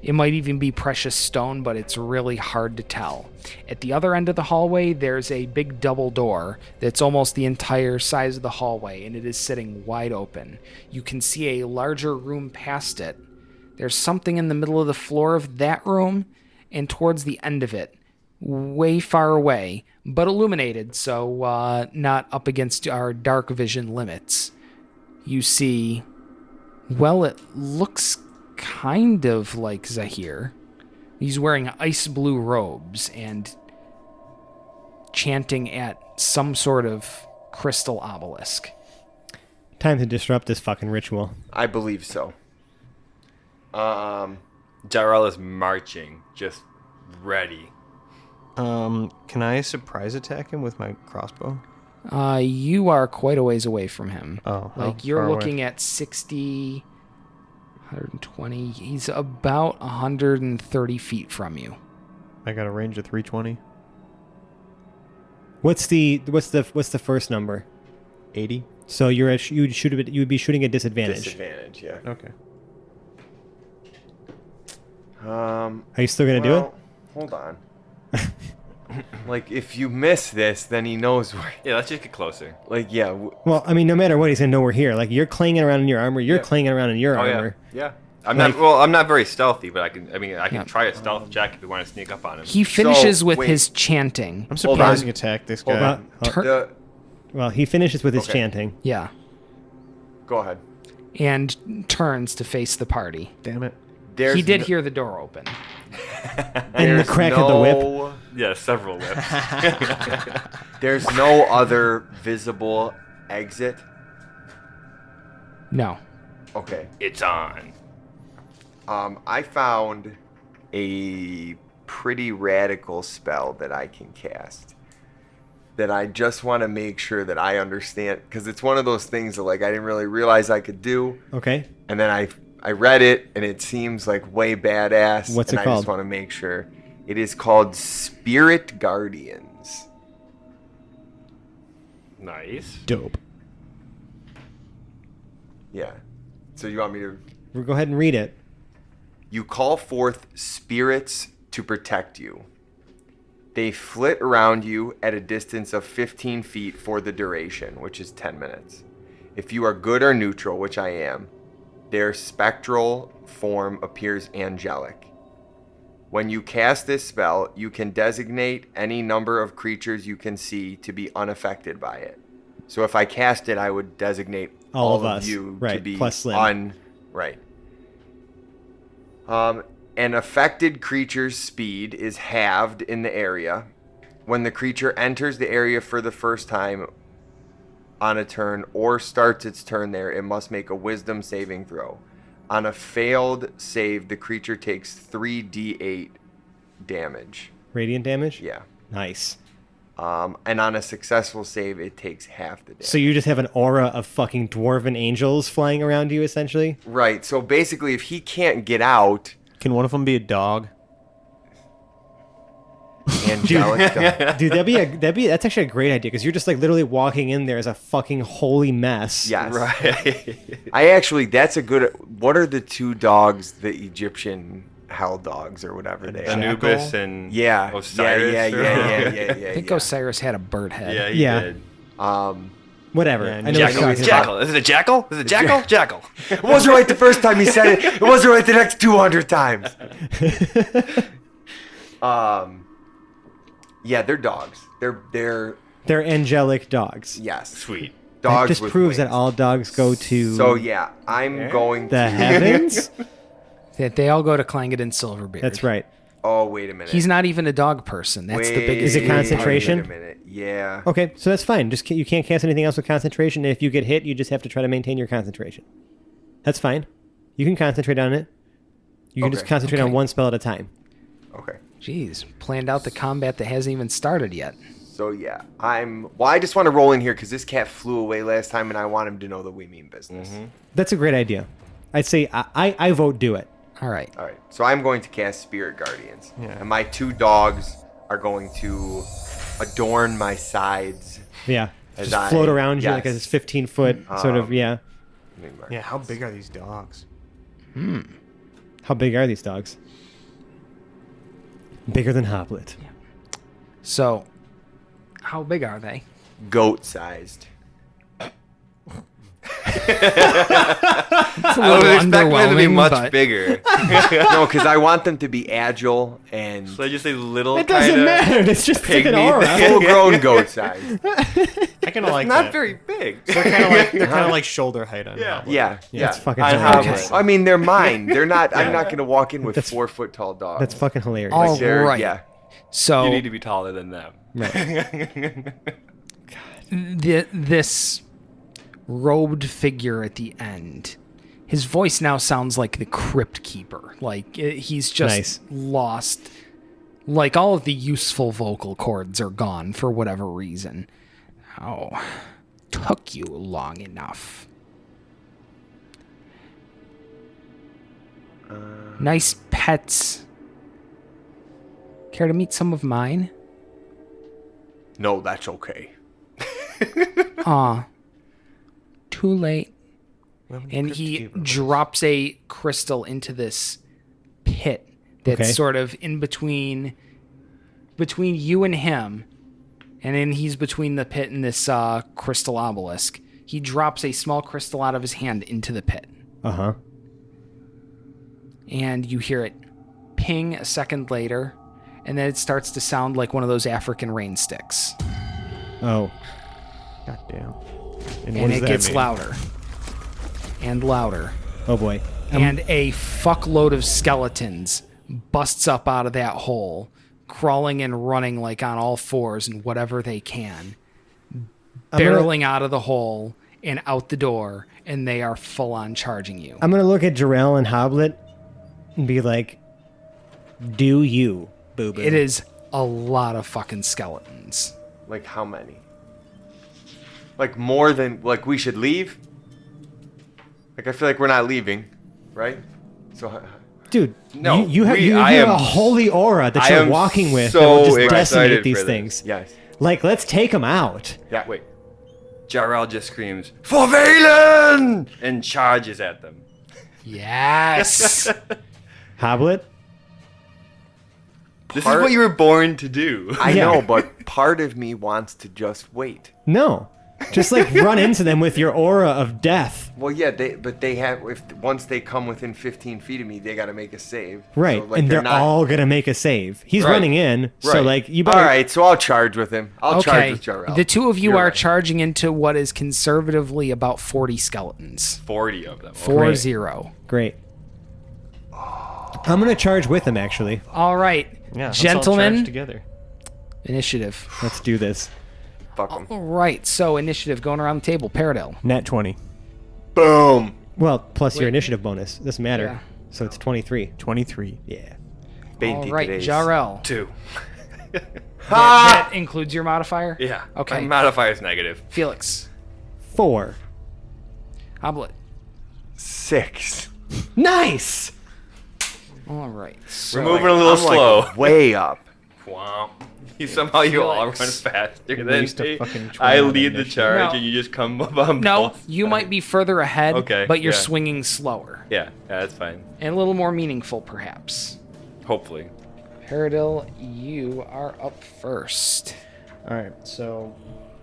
it might even be precious stone, but it's really hard to tell. At the other end of the hallway, there's a big double door that's almost the entire size of the hallway, and it is sitting wide open. You can see a larger room past it. There's something in the middle of the floor of that room, and towards the end of it, way far away, but illuminated, so not up against our dark vision limits. You see, well, it looks kind of like Zahir. He's wearing ice blue robes and chanting at some sort of crystal obelisk. Time to disrupt this fucking ritual. I believe so. Jarrell is marching, just ready. Can I surprise attack him with my crossbow? You are quite a ways away from him. Oh, how like you're far away? looking at 60, 120. He's about 130 feet from you. I got a range of 320. What's the first number? 80. So you'd be shooting at disadvantage. Disadvantage, yeah. Okay. Are you still gonna do it? Hold on. Like, if you miss this, then he knows where. Yeah, let's just get closer. Like, yeah. Well, I mean, no matter what, he's gonna know we're here. Like you're clanging around in your armor. You're clanging around in your Oh armor. yeah. I'm Like- not very stealthy, but I can try a stealth check if we want to sneak up on him. He finishes with wait. his chanting. I'm Hold surprised on. you attack this Hold guy. on. Tur- Well, he finishes with his Okay. chanting. yeah. Go ahead. And turns to face the party. Damn it. He did hear the door open. And the crack of the whip. Yeah, several whips. There's no other visible exit. No. Okay. It's on. I found a pretty radical spell that I can cast. That I just want to make sure that I understand, because it's one of those things that like I didn't really realize I could do, Okay. and then I read it and it seems like way badass. What's and it I called? just want to make sure. It is called Spirit Guardians. Nice. Dope. Yeah. So you want me to? We'll go ahead and read it. You call forth spirits to protect you. They flit around you at a distance of 15 feet for the duration, which is 10 minutes. If you are good or neutral, which I am, their spectral form appears angelic. When you cast this spell, you can designate any number of creatures you can see to be unaffected by it. So if I cast it, I would designate All all of us, you to right, be plus Slim. right. An affected creature's speed is halved in the area. When the creature enters the area for the first time on a turn or starts its turn there, it must make a wisdom saving throw. On a failed save, the creature takes 3d8 damage. Radiant damage? Yeah. Nice. And on a successful save, it takes half the damage. So you just have an aura of fucking dwarven angels flying around you, essentially? Right. So basically, if he can't get out, Can one of them be a dog? angelic. Dude, that's actually a great idea, because you're just like literally walking in there as a fucking holy mess. Yes. Right. I actually, that's a good. What are the two dogs, the Egyptian hell dogs or whatever they are? Anubis and Yeah. Osiris. Yeah. I think Osiris had a bird head. Yeah, he Yeah. did. Whatever. Yeah, I know what you're talking about. Jackal. Is it a jackal? Is it a jackal? Jackal. It wasn't right the first time he said it. It wasn't right the next 200 times. Yeah, they're dogs. They're They're angelic dogs. yes. Sweet. Dogs That just with proves that wings. all dogs go to So yeah, I'm going the to. heavens. That they all go to Clangeddon Silverbeard. That's right. Oh wait a minute. He's not even a dog person. That's the biggest. Is it concentration? Wait a minute. Yeah. Okay, so that's fine. Just you can't cast anything else with concentration. And if you get hit, you just have to try to maintain your concentration. That's fine. You can concentrate on it. You can just Okay. concentrate on Okay. one spell at a time. Okay. Jeez, planned out the combat that hasn't even started yet. So yeah, I just want to roll in here because this cat flew away last time, and I want him to know that we mean business. That's a great idea. I'd say I vote do it. All right. All right. So I'm going to cast Spirit Guardians, Yeah. and my two dogs are going to adorn my sides. Yeah. As Just I- float around you like a yes. 15-foot sort of, yeah. Let me mark Yeah, how this. big are these dogs? How big are these dogs? Bigger than Hoblet. So, how big are they? Goat-sized. It's a I little was expecting them to be underwhelming, much but bigger. No, because I want them to be agile and So I just say little. It doesn't matter. It's just like an pygmy aura. thing. full-grown goat-sized. I kind of like Not that. very big. They're kind of like shoulder height on Yeah. Hoblet. Yeah, yeah. That's fucking I hilarious. have- I mean, they're mine. They're not. I'm not going to walk in with That's- 4-foot tall dogs. That's fucking hilarious. All They're- right. Yeah. So You need to be taller than them. this robed figure at the end, his voice now sounds like the Crypt Keeper. Like he's just Nice. lost. Like all of the useful vocal cords are gone for whatever reason. Oh, took you long enough. Nice pets. Care to meet some of mine? No, that's okay. Aw. Too late. Well, And Crypt he Keeper. drops a crystal into this pit that's Okay. sort of in between between you and him, and then he's between the pit and this crystal obelisk. He drops a small crystal out of his hand into the pit. Uh-huh. And you hear it ping a second later, and then it starts to sound like one of those African rain sticks. Oh. God damn. And it gets louder and louder. Oh, boy. And a fuckload of skeletons busts up out of that hole, crawling and running like on all fours and whatever they can, barreling out of the hole and out the door, and they are full on charging you. I'm going to look at Jarrell and Hoblet and be like, do you, boo-boo. It is a lot of fucking skeletons. Like how many? Like more than like we should leave? Like I feel like we're not leaving, right? So Dude, No, you have I am a holy aura that I you're am walking with so that will just excited decimate for these this. things. yes. Like, let's take them out. Yeah. Wait. Jarrell just screams, "For Valen!" and charges at them. Yes. Hoblet? This is what you were born to do. I Yeah. know, but part of me wants to just wait. No. Just like run into them with your aura of death. Well, yeah, they have once they come within 15 feet of me, they got to make a save. Right. So, like, and they're not- all going to make a save. He's Right. running in. So, Right. like, you better. All right, so I'll charge with him. I'll charge Okay. with Jarrell. The two of you You're are right. charging into what is conservatively about 40 skeletons. 40 of them. 40. Great. I'm going to charge with him, actually. All right. Yeah, let's all charge Gentlemen, together. initiative. Let's do this. Fuck him. All right. So, initiative going around the table. Paradel. Nat 20. Boom. Well, plus your Wait. initiative bonus. Doesn't matter. Yeah. So it's 23. 23. Yeah. All right. 23. Jarrell. 2. That includes your modifier? Yeah. Okay. My modifier is negative. Felix. 4. Hoblet. 6. Nice! All right. So, We're moving a little I'm slow. Like way up. Wow. Somehow you all run Felix. faster than Waste a me. fucking I 20 lead the initiative. charge No. and you just come up on No, both you might sides. be further ahead, Okay, but you're yeah. swinging slower. Yeah, that's fine. And a little more meaningful, perhaps. Hopefully. Paradil, you are up first. All right, so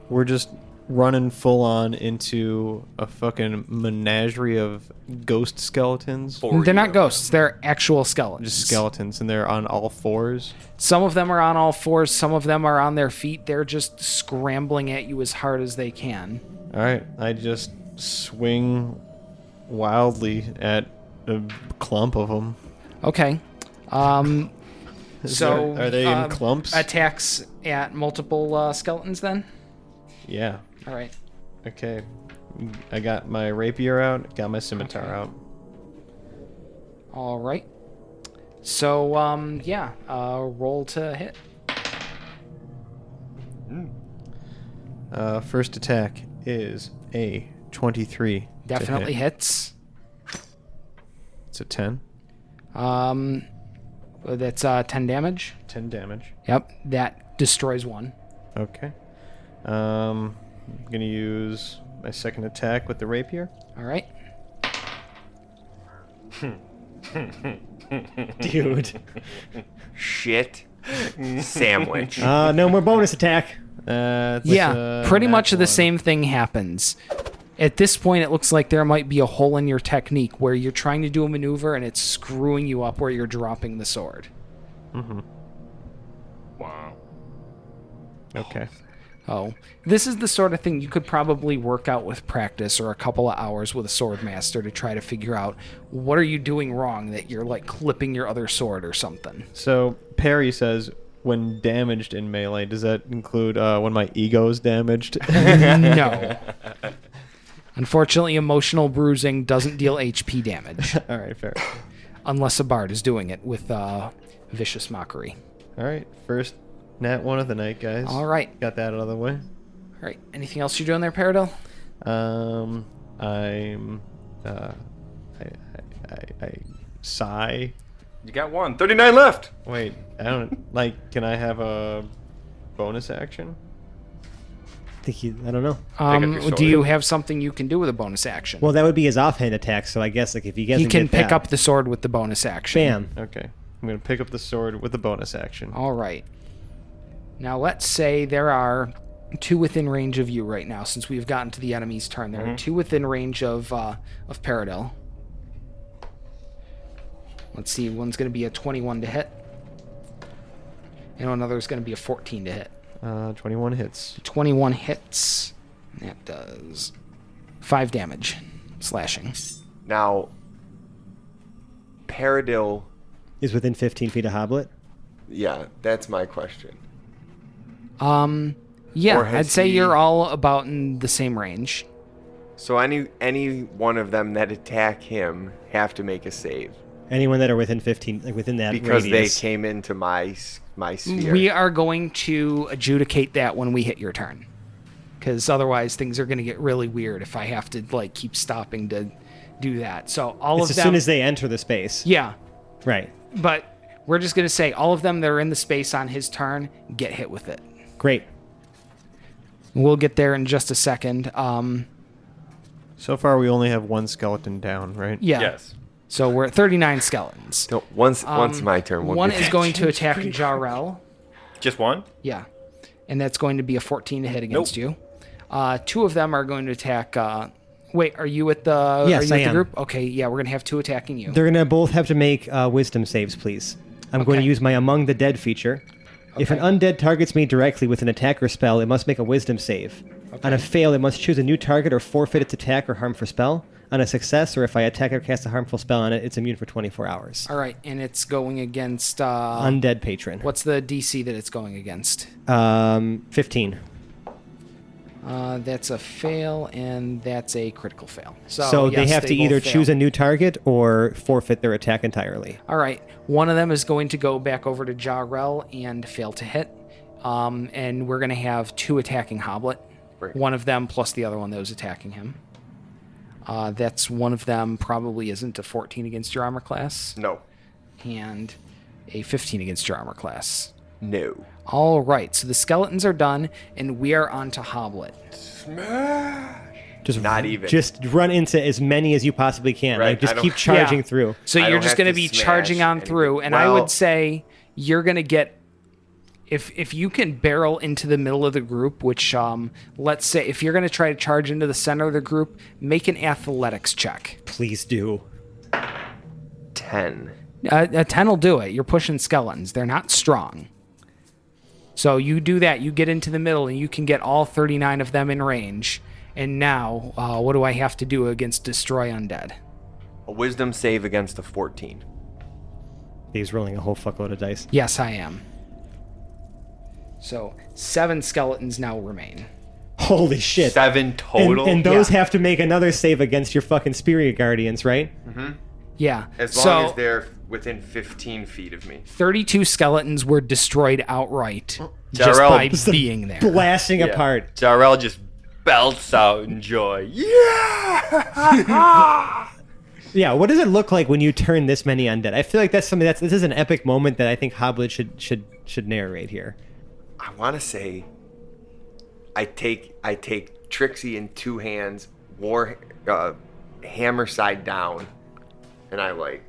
we're just running full on into a fucking menagerie of ghost skeletons. 40 They're not of ghosts, they're actual skeletons. Just skeletons, and they're on all fours. Some of them are on all fours, some of them are on their feet. They're just scrambling at you as hard as they can. All right, I just swing wildly at a clump of them. Okay. So Are they in clumps? Attacks at multiple skeletons then? Yeah. All right. Okay. I got my rapier out, got my scimitar out. All right. So, roll to hit. First attack is a 23. to Definitely hit. hits. It's a 10. That's 10 damage. 10 damage. Yep, that destroys one. Okay. I'm gonna use my second attack with the rapier. All right. Dude. Shit. Sandwich. No more bonus attack. Yeah, pretty much the same thing happens. At this point, it looks like there might be a hole in your technique where you're trying to do a maneuver and it's screwing you up where you're dropping the sword. Wow. Okay. Oh, this is the sort of thing you could probably work out with practice or a couple of hours with a sword master to try to figure out what are you doing wrong that you're like clipping your other sword or something. So Perry says, when damaged in melee, does that include when my ego is damaged? No. Unfortunately, emotional bruising doesn't deal HP damage All right, fair. unless a bard is doing it with vicious mockery. All right, first nat 1 of the night, guys. All right. Got that out of the way. All right. Anything else you're doing there, Paradil? I'm I sigh. You got 1. 39 left. Wait, I don't like. Can I have a bonus action? I don't know. up your sword. Do you have something you can do with a bonus action? Well, that would be his offhand attack, so I guess like if he gets he can pick up the sword with the bonus action. Bam. Okay, I'm gonna pick up the sword with the bonus action. All right. Now let's say there are 2 within range of you right now, since we've gotten to the enemy's turn. There are 2 within range of Paradil. Let's see, one's going to be a 21 to hit. And another's going to be a 14 to hit. 21 hits. 21 hits. That does 5 damage. Slashing. Now, Paradil, Is within 15 feet of Hoblet. yeah, that's my question. Yeah, Or has I'd say he- you're all about in the same range. So any one of them that attack him have to make a save Anyone that are within 15, like within that because radius. they came into my sphere. We are going to adjudicate that when we hit your turn. Because otherwise things are going to get really weird if I have to like keep stopping to do that. So all It's of as them... soon as they enter the space. Yeah, Right. but we're just going to say all of them that are in the space on his turn get hit with it. Great. We'll get there in just a second. So far, we only have 1 skeleton down, right? Yeah. Yes. So we're at 39 skeletons. No, once my turn. We'll One get is that. going to attack Jarrell. Just one? Yeah. And that's going to be a 14 to hit against you. 2 of them are going to attack... wait, are you at the, Yes, are you I at the am. group? Okay, yeah, we're going to have 2 attacking you. They're going to both have to make wisdom saves, please. I'm going to Okay. use my Among the Dead feature. If an undead targets me directly with an attack or spell, it must make a wisdom save. On a fail, it must choose a new target or forfeit its attack or harmful spell. On a success, or if I attack or cast a harmful spell on it, it's immune for 24 hours. All right, and it's going against... Undead patron. what's the DC that it's going against? 15. That's a fail, and that's a critical fail. So they yes, have to both either fail. choose a new target or forfeit their attack entirely. All right, one of them is going to go back over to Jarrell and fail to hit. And we're going to have 2 attacking Hoblet. Right. One of them plus the other one that was attacking him. That's one of them probably isn't a 14 against your armor class. No. And a 15 against your armor class. No. All right, so the skeletons are done, and we are on to Hoblet. Just Not even. Just run into as many as you possibly can. Right, Like, just I don't- keep charging Yeah. through. So I you're don't just have going to to be smash charging on anything. through, and I Well- would say you're going to get... If you can barrel into the middle of the group, which let's say if you're going to try to charge into the center of the group, make an athletics check. Please do. 10. A 10 will do it. You're pushing skeletons. They're not strong. So you do that. You get into the middle, and you can get all 39 of them in range. And now, what do I have to do against Destroy Undead? A wisdom save against a 14. He's rolling a whole fuckload of dice. Yes, I am. So 7 skeletons now remain. Holy shit. 7 total? And those Yeah. have to make another save against your fucking Spirit Guardians, right? Yeah. As long so as they're within 15 feet of me. 32 skeletons were destroyed outright just Jarrell- by Just being there. Blasting Yeah. apart. Jarrell just belts out in joy. Yeah! Yeah, what does it look like when you turn this many undead? I feel like that's something this is an epic moment that I think Hoblet should narrate here. I want to say I take Trixie in 2 hands, hammer side down, and I like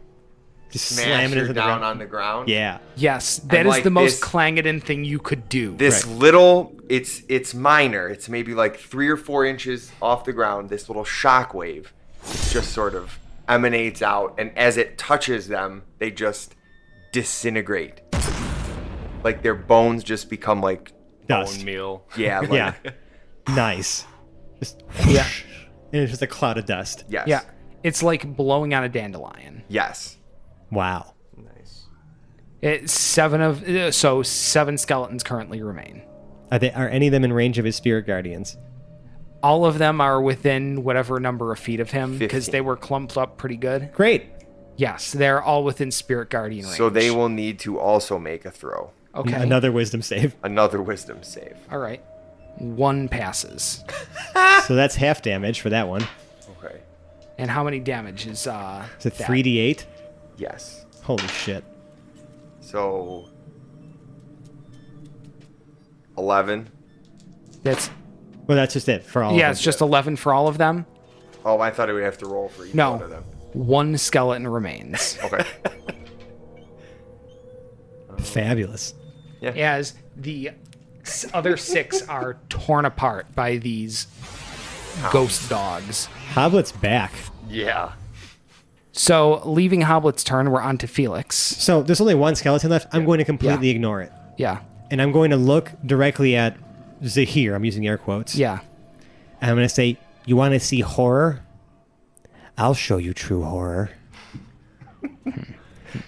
Just smash slam it her into the down ground. on the ground. Yeah. Yes, that And is like the most this- Clangeddon thing you could do. This little, it's minor. It's maybe like 3 or 4 inches off the ground. This little shockwave just sort of emanates out, and as it touches them, they just disintegrate. Like their bones just become like, Dust. Bone meal. yeah, like, Yeah. Nice. Just Yeah. and it's just a cloud of dust. yes, Yeah, it's like blowing on a dandelion. yes. Wow. Nice. It's 7 skeletons currently remain. Are any of them in range of his Spirit Guardians? All of them are within whatever number of feet of him because 15. they were clumped up pretty good. Great. Yes, they're all within Spirit Guardian range. So they will need to also make a throw. Okay. Another wisdom save. Another wisdom save. All right. 1 passes. So that's half damage for that one. Okay. And how many damage is Is it that? 3d8? Yes. Holy shit. So 11. That's Well, that's just it for all yeah, of it's them. just 11 for all of them. Oh, I thought I would have to roll for each one of No. them. 1 skeleton remains. Okay. Fabulous. As the other 6 are torn apart by these ghost dogs. Hoblet's back. Yeah. So, leaving Hoblet's turn, we're on to Felix. So there's only one skeleton left. I'm going to completely ignore it. Yeah. And I'm going to look directly at Zahir. I'm using air quotes. Yeah. And I'm going to say, you want to see horror? I'll show you true horror.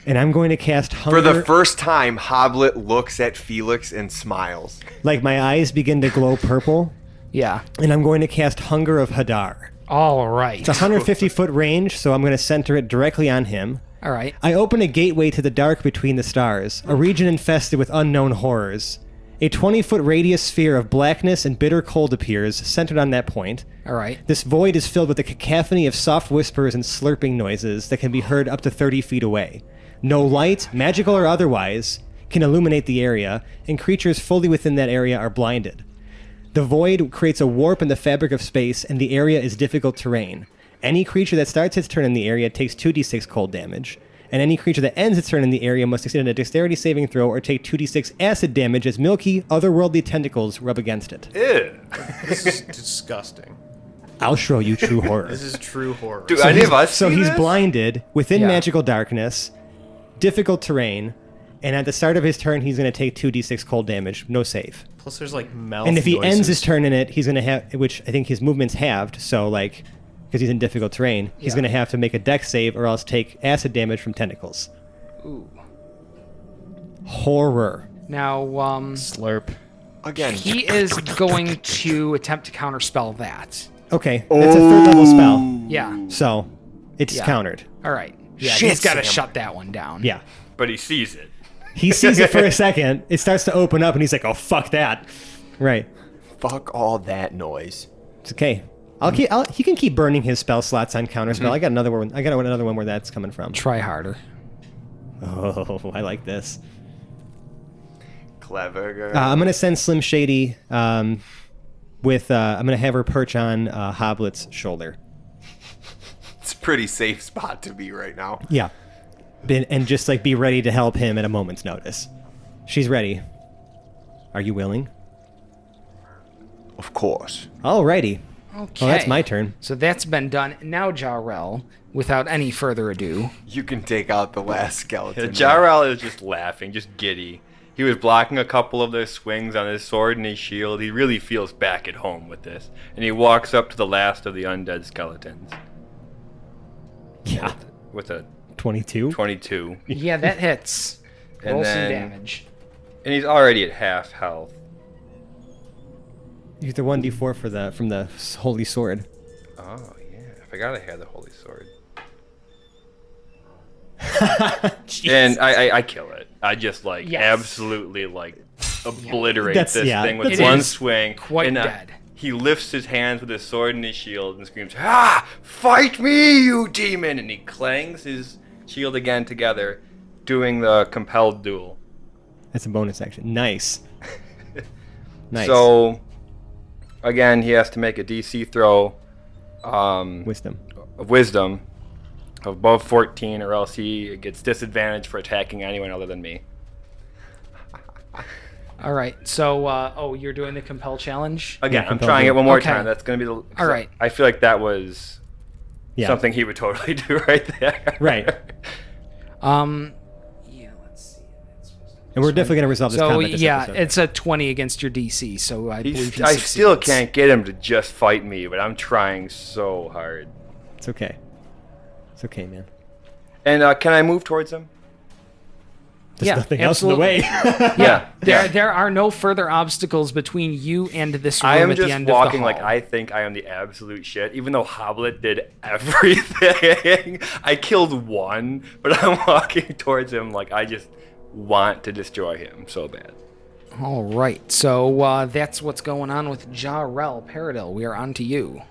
And I'm going to cast hunger. For the first time, Hoblet looks at Felix and smiles. Like my eyes begin to glow purple. Yeah. And I'm going to cast Hunger of Hadar. All right. It's a 150-foot range, so I'm going to center it directly on him. All right. I open a gateway to the dark between the stars, a region infested with unknown horrors. A 20-foot radius sphere of blackness and bitter cold appears, centered on that point. All right. This void is filled with a cacophony of soft whispers and slurping noises that can be heard up to 30 feet away. No light, magical or otherwise, can illuminate the area, and creatures fully within that area are blinded. The void creates a warp in the fabric of space, and the area is difficult terrain. Any creature that starts its turn in the area takes 2d6 cold damage, and any creature that ends its turn in the area must succeed on a dexterity saving throw or take 2d6 acid damage as milky, otherworldly tentacles rub against it. Ew. This is disgusting. I'll show you true horror. This is true horror. Do any of us So see he's this? blinded, within Yeah. magical darkness, difficult terrain, and at the start of his turn, he's going to take 2d6 cold damage, no save. Plus, there's like mouth And if he noises. ends his turn in it, he's going to have, which I think his movement's halved, so like, because he's in difficult terrain, he's Yeah. going to have to make a dex save or else take acid damage from tentacles. Ooh. Horror. Now, Slurp. Again, he is going to attempt to counterspell that. Okay, it's a third level spell, Yeah. so it's Yeah. countered. All right. Yeah, Shit, he's got to Sam. shut that one down. Yeah. But he sees it. He sees it for a second, it starts to open up, and he's like, oh, fuck that. Right. fuck all that noise. It's okay. He can keep burning his spell slots on counterspell. I got another one. I got another one where that's coming from. Try harder. Oh, I like this. Clever girl. I'm gonna send Slim Shady. I'm gonna have her perch on Hoblet's shoulder. It's a pretty safe spot to be right now. Yeah. And just like be ready to help him at a moment's notice. She's ready. Are you willing? Of course. Alrighty. Okay. Oh, that's my turn. So that's been done. Now, Jarrell, without any further ado. You can take out the last skeleton. Jarrell is just laughing, just giddy. He was blocking a couple of their swings on his sword and his shield. He really feels back at home with this. And he walks up to the last of the undead skeletons. Yeah. With a 22. 22. Yeah, that hits. And Roll some then- damage. And he's already at half health. Use the 1d4 from the holy sword. Oh, yeah. I forgot I had the holy sword. And I kill it. I just Yes. absolutely obliterate That's- this yeah, thing with it one is swing. quite and, dead. He lifts his hands with his sword and his shield and screams, "Ah! Fight me, you demon!" And he clangs his shield again together, doing the compelled duel. That's a bonus action. Nice. Nice. So, again, he has to make a DC throw Wisdom. of wisdom of above 14, or else he gets disadvantage for attacking anyone other than me. All right. So, you're doing the compel challenge? Again, Yeah, I'm compelled trying duel. it one more Okay. time. That's going to be the... All right. I feel like that was Yeah. something he would totally do right there. Right. Yeah, let's see. And we're definitely going to resolve this So, combat this yeah, episode. it's a 20 against your DC, so I believe he I still succeeds. can't get him to just fight me, but I'm trying so hard. It's okay. It's okay, man. And can I move towards him? There's Yeah, nothing else in the way. Yeah. There are no further obstacles between you and this room I am at the just end walking of the like hall. I think I am the absolute shit. Even though Hoblet did everything, I killed one, but I'm walking towards him like I just want to destroy him so bad. All right, so that's what's going on with Jarrell Paradil. We are on to you.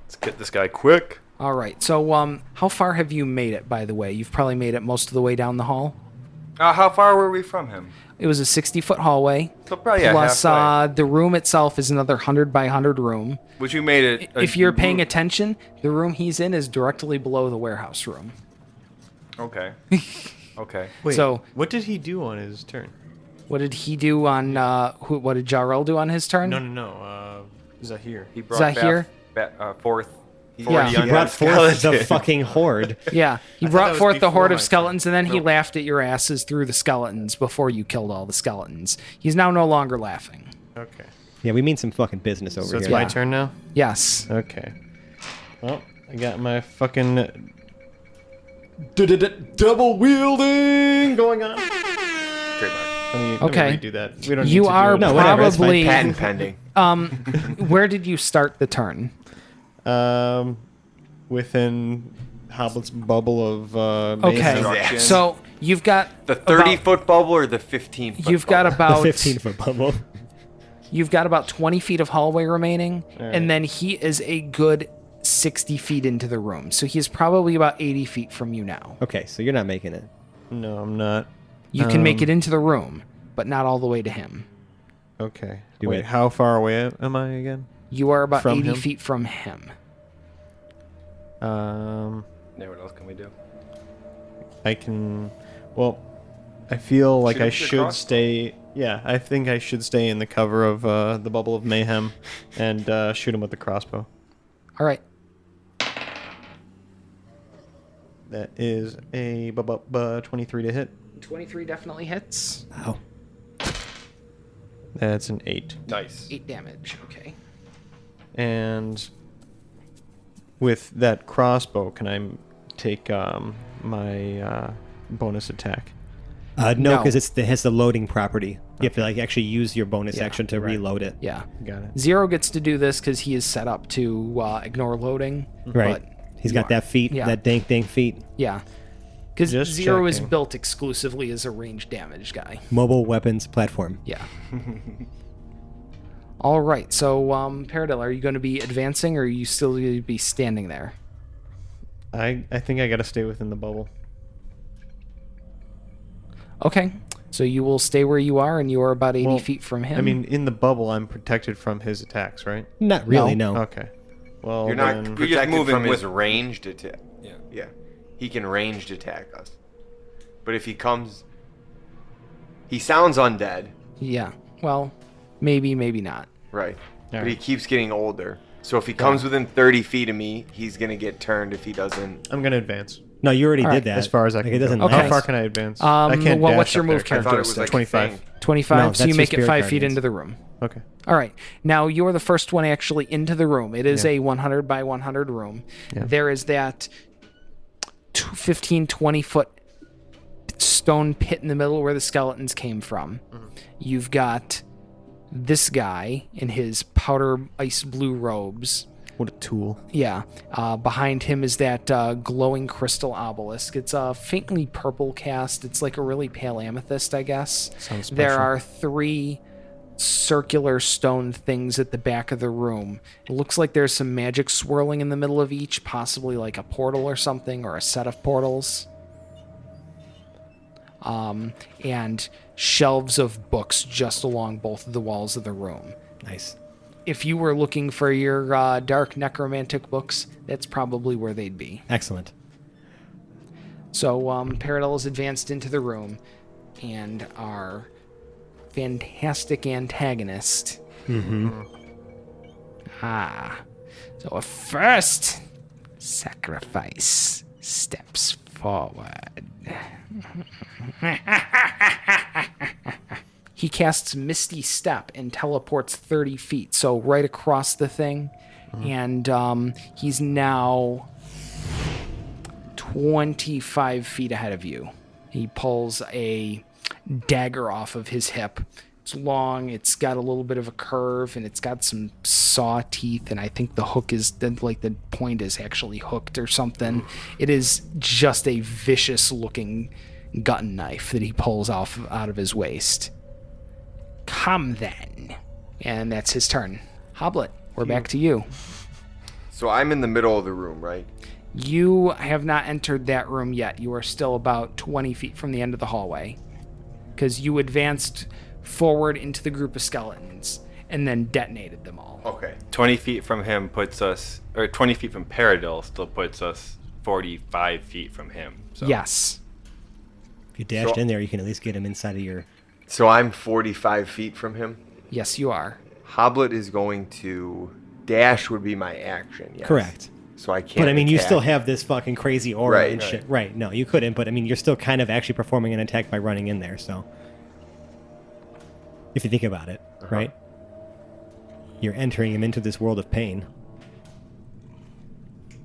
Let's get this guy quick. All right, so how far have you made it, by the way? You've probably made it most of the way down the hall. How far were we from him? It was a 60-foot hallway. So probably yeah, Plus, halfway. the room itself is another 100 by 100 room. Which we made it. If you're paying attention, the room he's in is directly below the warehouse room. Okay. Okay. Wait, So- what did he do on his turn? What did he do on? What did Jarrell do on his turn? No. Zahir. He brought Zahir? forth. Yeah. He brought forth the fucking horde. Yeah, he I thought brought that was forth the before horde my of skeletons, and then he Nope. laughed at your asses through the skeletons before you killed all the skeletons. He's now no longer laughing. Okay. Yeah, we mean some fucking business over So it's here. my Yeah. turn now? Yes. Okay. Well, I got my fucking double wielding going on. Trademark. Okay. Let me redo that. We don't You need to are do it. No, whatever, it's fine. probably. Patent pending. Where did you start the turn? Within Hoblet's bubble of Okay, Construction. so you've got The 30-foot bubble or the 15-foot You've got The about 15-foot bubble. You've got about 20 feet of hallway remaining, right. and then he is a good 60 feet into the room. So he's probably about 80 feet from you now. Okay, so you're not making it. No, I'm not. You can make it into the room, but not all the way to him. Okay. Do Wait, it. how far away am I again? You are about From 80 him? feet from him. Yeah, what else can we do? I can. Well, I feel like Shoot I him with your should crossbow. stay. Yeah, I think I should stay in the cover of the bubble of mayhem and shoot him with the crossbow. All right. That is a 23 to hit. 23 definitely hits. Wow. That's an 8. Nice. 8 damage. Okay. And with that crossbow, can I take my bonus attack? No, No. because it has the loading property. You have to like actually use your bonus Yeah, action to reload it. Yeah. Got it. Zero gets to do this because he is set up to ignore loading. Right. But He's you got are. that feet, Yeah. that dank feet. Yeah. Because Just Zero is checking. built exclusively as a ranged damage guy. Mobile weapons platform. Yeah. All right. So, Paradil, are you going to be advancing, or are you still going to be standing there? I think I gotta stay within the bubble. Okay. So you will stay where you are, and you are about 80 Well, feet from him. I mean, in the bubble, I'm protected from his attacks, right? Not really, no. Okay. Well, You're not then, just protected moving from his with- ranged attack. Yeah. Yeah. He can ranged attack us. But if he comes... He sounds undead. Yeah. Well, maybe, maybe not. Right. But he Alright. keeps getting older. So if he comes within 30 feet of me, he's going to get turned if he doesn't... I'm gonna advance No, you already All did right. that. as far as I Like, can. it doesn't Go. Okay. How far can I advance? Um, I can't. well, dash what's your up there, move can I? I thought it was characteristic? like 25. a thing. 25, No, so that's you your make it spirit 5 feet guardians. into the room. Okay. All right. Now you're the first one actually into the room. It is Yeah. a 100 by 100 room. Yeah. There is that 15, 20 foot stone pit in the middle where the skeletons came from. You've got this guy in his powder ice blue robes. What a tool. Yeah. Behind him is that glowing crystal obelisk. It's a faintly purple cast. It's like a really pale amethyst, I guess. Sounds There special. are 3 circular stone things at the back of the room. It looks like there's some magic swirling in the middle of each, possibly like a portal or something, or a set of portals. And shelves of books just along both of the walls of the room. Nice. If you were looking for your dark necromantic books, that's probably where they'd be. Excellent. So Paradil is advanced into the room, and our fantastic antagonist. So a first sacrifice steps forward. He casts Misty Step and teleports 30 feet, so right across the thing. And he's now 25 feet ahead of you. He pulls a dagger off of his hip. It's long, it's got a little bit of a curve, and it's got some saw teeth, and I think the hook is, like the point is actually hooked or something. It is just a vicious looking gun knife that he pulls off out of his waist. Come then. And that's his turn. Hoblet, we're back to you. So I'm in the middle of the room, right? You have not entered that room yet. You are still about 20 feet from the end of the hallway. Because you advanced forward into the group of skeletons and then detonated them all. Okay. 20 feet from him puts us, or 20 feet from Paradil still puts us 45 feet from him. So. Yes. If you dashed So- in there, you can at least get him inside of your So I'm 45 feet from him. Yes, you are. Hoblet is going to dash. Would be my action. Yes. Correct. So I can't. But I mean, you attack. still have this fucking crazy aura Right, and right. shit. Right. No, you couldn't. But I mean, you're still kind of actually performing an attack by running in there. So, if you think about it, right? You're entering him into this world of pain.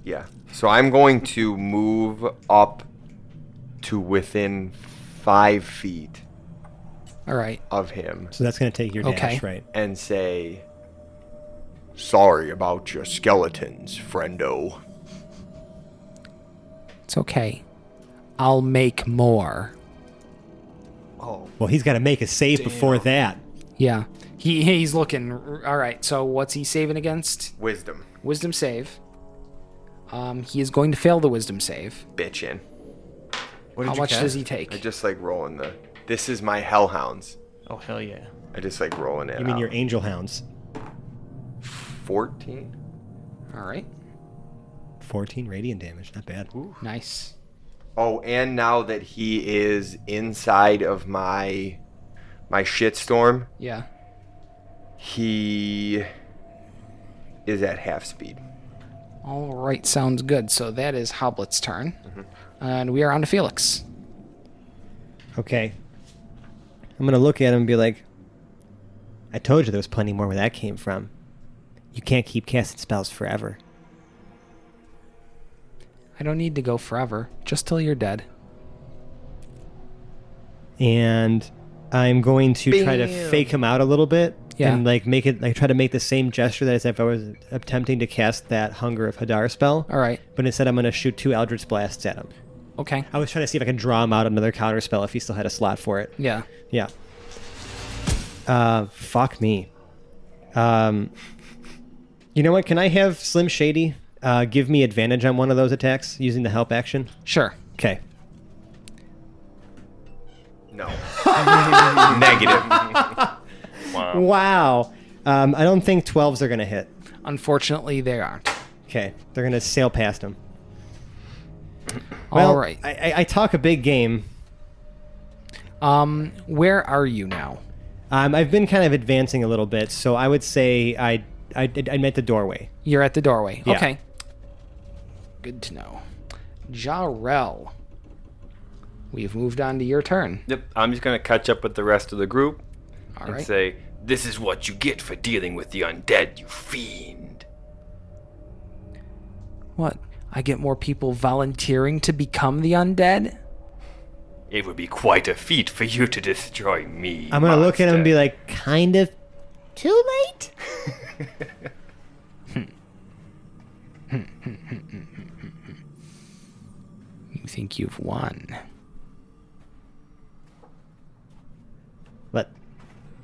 Yeah. So I'm going to move up to within 5 feet All right. of him So that's going to take your dash, Okay. right? and say, "Sorry about your skeletons, friendo." It's okay. I'll make more. Oh. Well, he's got to make a save before that. Yeah. He's looking. All right. So what's he saving against? Wisdom. Wisdom save. He is going to fail the wisdom save. Bitchin'. What did How you much cast? does he I take? just like rolling the. This is my hellhounds. Oh, hell yeah. I just like rolling it You mean out. your angel hounds? 14? All right. 14 radiant damage. Not bad. Nice. Oh, and now that he is inside of my shitstorm, Yeah. he is at half speed. All right. Sounds good. So that is Hoblet's turn. And we are on to Felix. Okay. I'm going to look at him and be like, I told you there was plenty more where that came from. You can't keep casting spells forever. I don't need to go forever. Just till you're dead. And I'm going to try to Bam. fake him out a little bit. Yeah. And like make it, like try to make the same gesture that as if I was attempting to cast that Hunger of Hadar spell. All right. But instead I'm going to shoot 2 Eldritch Blasts at him. Okay. I was trying to see if I could draw him out another counter spell if he still had a slot for it. Yeah. Yeah. Fuck me. You know what? Can I have Slim Shady give me advantage on one of those attacks using the help action? Sure. Okay. No. Negative. Wow. I don't think 12s are going to hit. Unfortunately, they aren't. Okay. They're going to sail past him. All right. I talk a big game. Where are you now? I've been kind of advancing a little bit, so I would say I'm at the doorway. You're at the doorway. Yeah. Okay. Good to know. Jarrell. We've moved on to your turn. Yep, I'm just going to catch up with the rest of the group All and right. say, "This is what you get for dealing with the undead, you fiend." What? I get more people volunteering to become the undead? It would be quite a feat for you to destroy me. I'm going to look at him and be monster. like, kind of too late? You think you've won. But,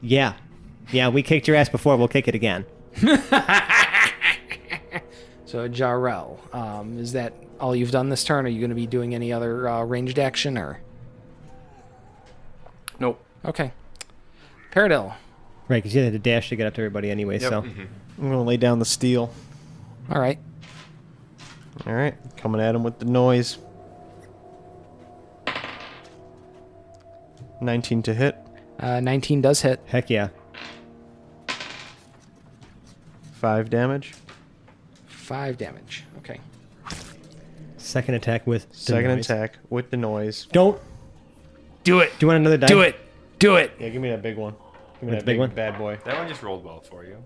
yeah. Yeah, we kicked your ass before. We'll kick it again. So, Jarrell, is that all you've done this turn? Are you going to be doing any other ranged action, or? Nope. Okay. Paradil. Right, because you had to dash to get up to everybody anyway, Yep. so. I'm going to lay down the steel. All right. All right. Coming at him with the noise. 19 to hit. 19 does hit. Heck yeah. 5 damage. 5 damage. Okay. Second attack with the Second noise. attack with the noise. Don't. Do it. Do you want another die? Do it. Do it. Yeah, give me that big one. Give me With that the big one? bad boy. That one just rolled well for you.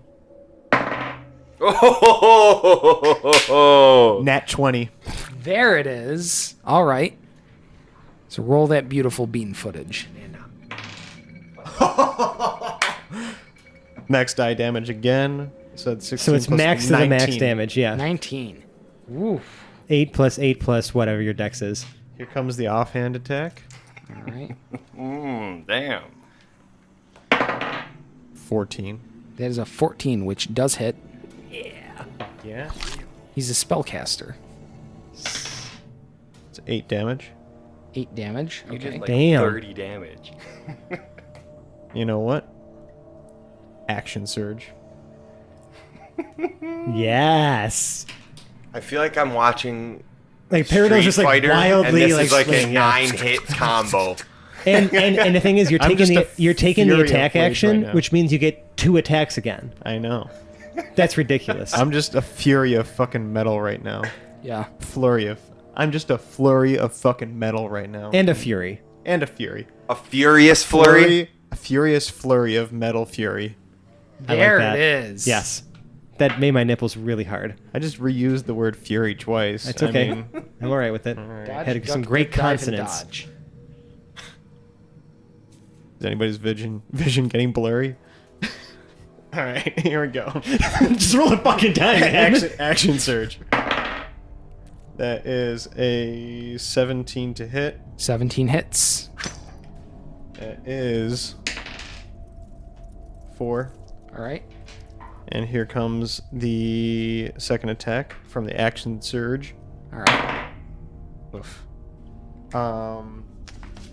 Oh, Nat 20. There it is. All right. So roll that beautiful bean footage. Max die damage again. So it's 16 So it's plus max to the max 19. damage, yeah. 19. Woof. 8 plus whatever your dex is. Here comes the offhand attack. All right. Damn. 14. That is a 14, which does hit. Yeah. He's a spellcaster. It's 8 damage. 8 damage. You Okay. did like Damn. 30 damage. You know what? Action surge. Yes. I feel like I'm watching Like Street Paradil's just like Fighter, wildly and this like is like swinging, a yeah. 9-hit combo. And the thing is, you're I'm taking just the a fury of attack rage right action, now. which means you get 2 attacks again. I know. That's ridiculous. I'm just a fury of fucking metal right now. Yeah. I'm just a flurry of fucking metal right now. And a fury. And a fury. A furious flurry. A furious flurry of metal fury. I like There that. it is. Yes. That made my nipples really hard. I just reused the word fury twice. That's okay. I mean, I'm all right with it. Dodge, Had some duck, great dip, dive, and consonants. dodge. is anybody's vision getting blurry? All right, here we go. Just roll a fucking time, Action surge. That is a 17 to hit. 17 hits. That is 4. All right. And here comes the second attack from the action surge. All right. Oof. I'm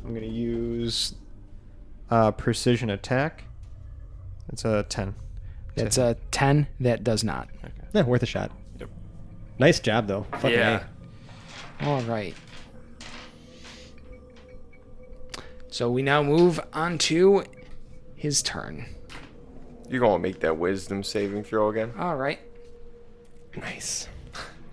gonna use precision attack. It's a 10. That's a 10. That does not. Yeah, worth a shot. Yep. Nice job, though. Fucking Yeah. All right. So we now move on to his turn. You're gonna make that wisdom saving throw again? All right. Nice.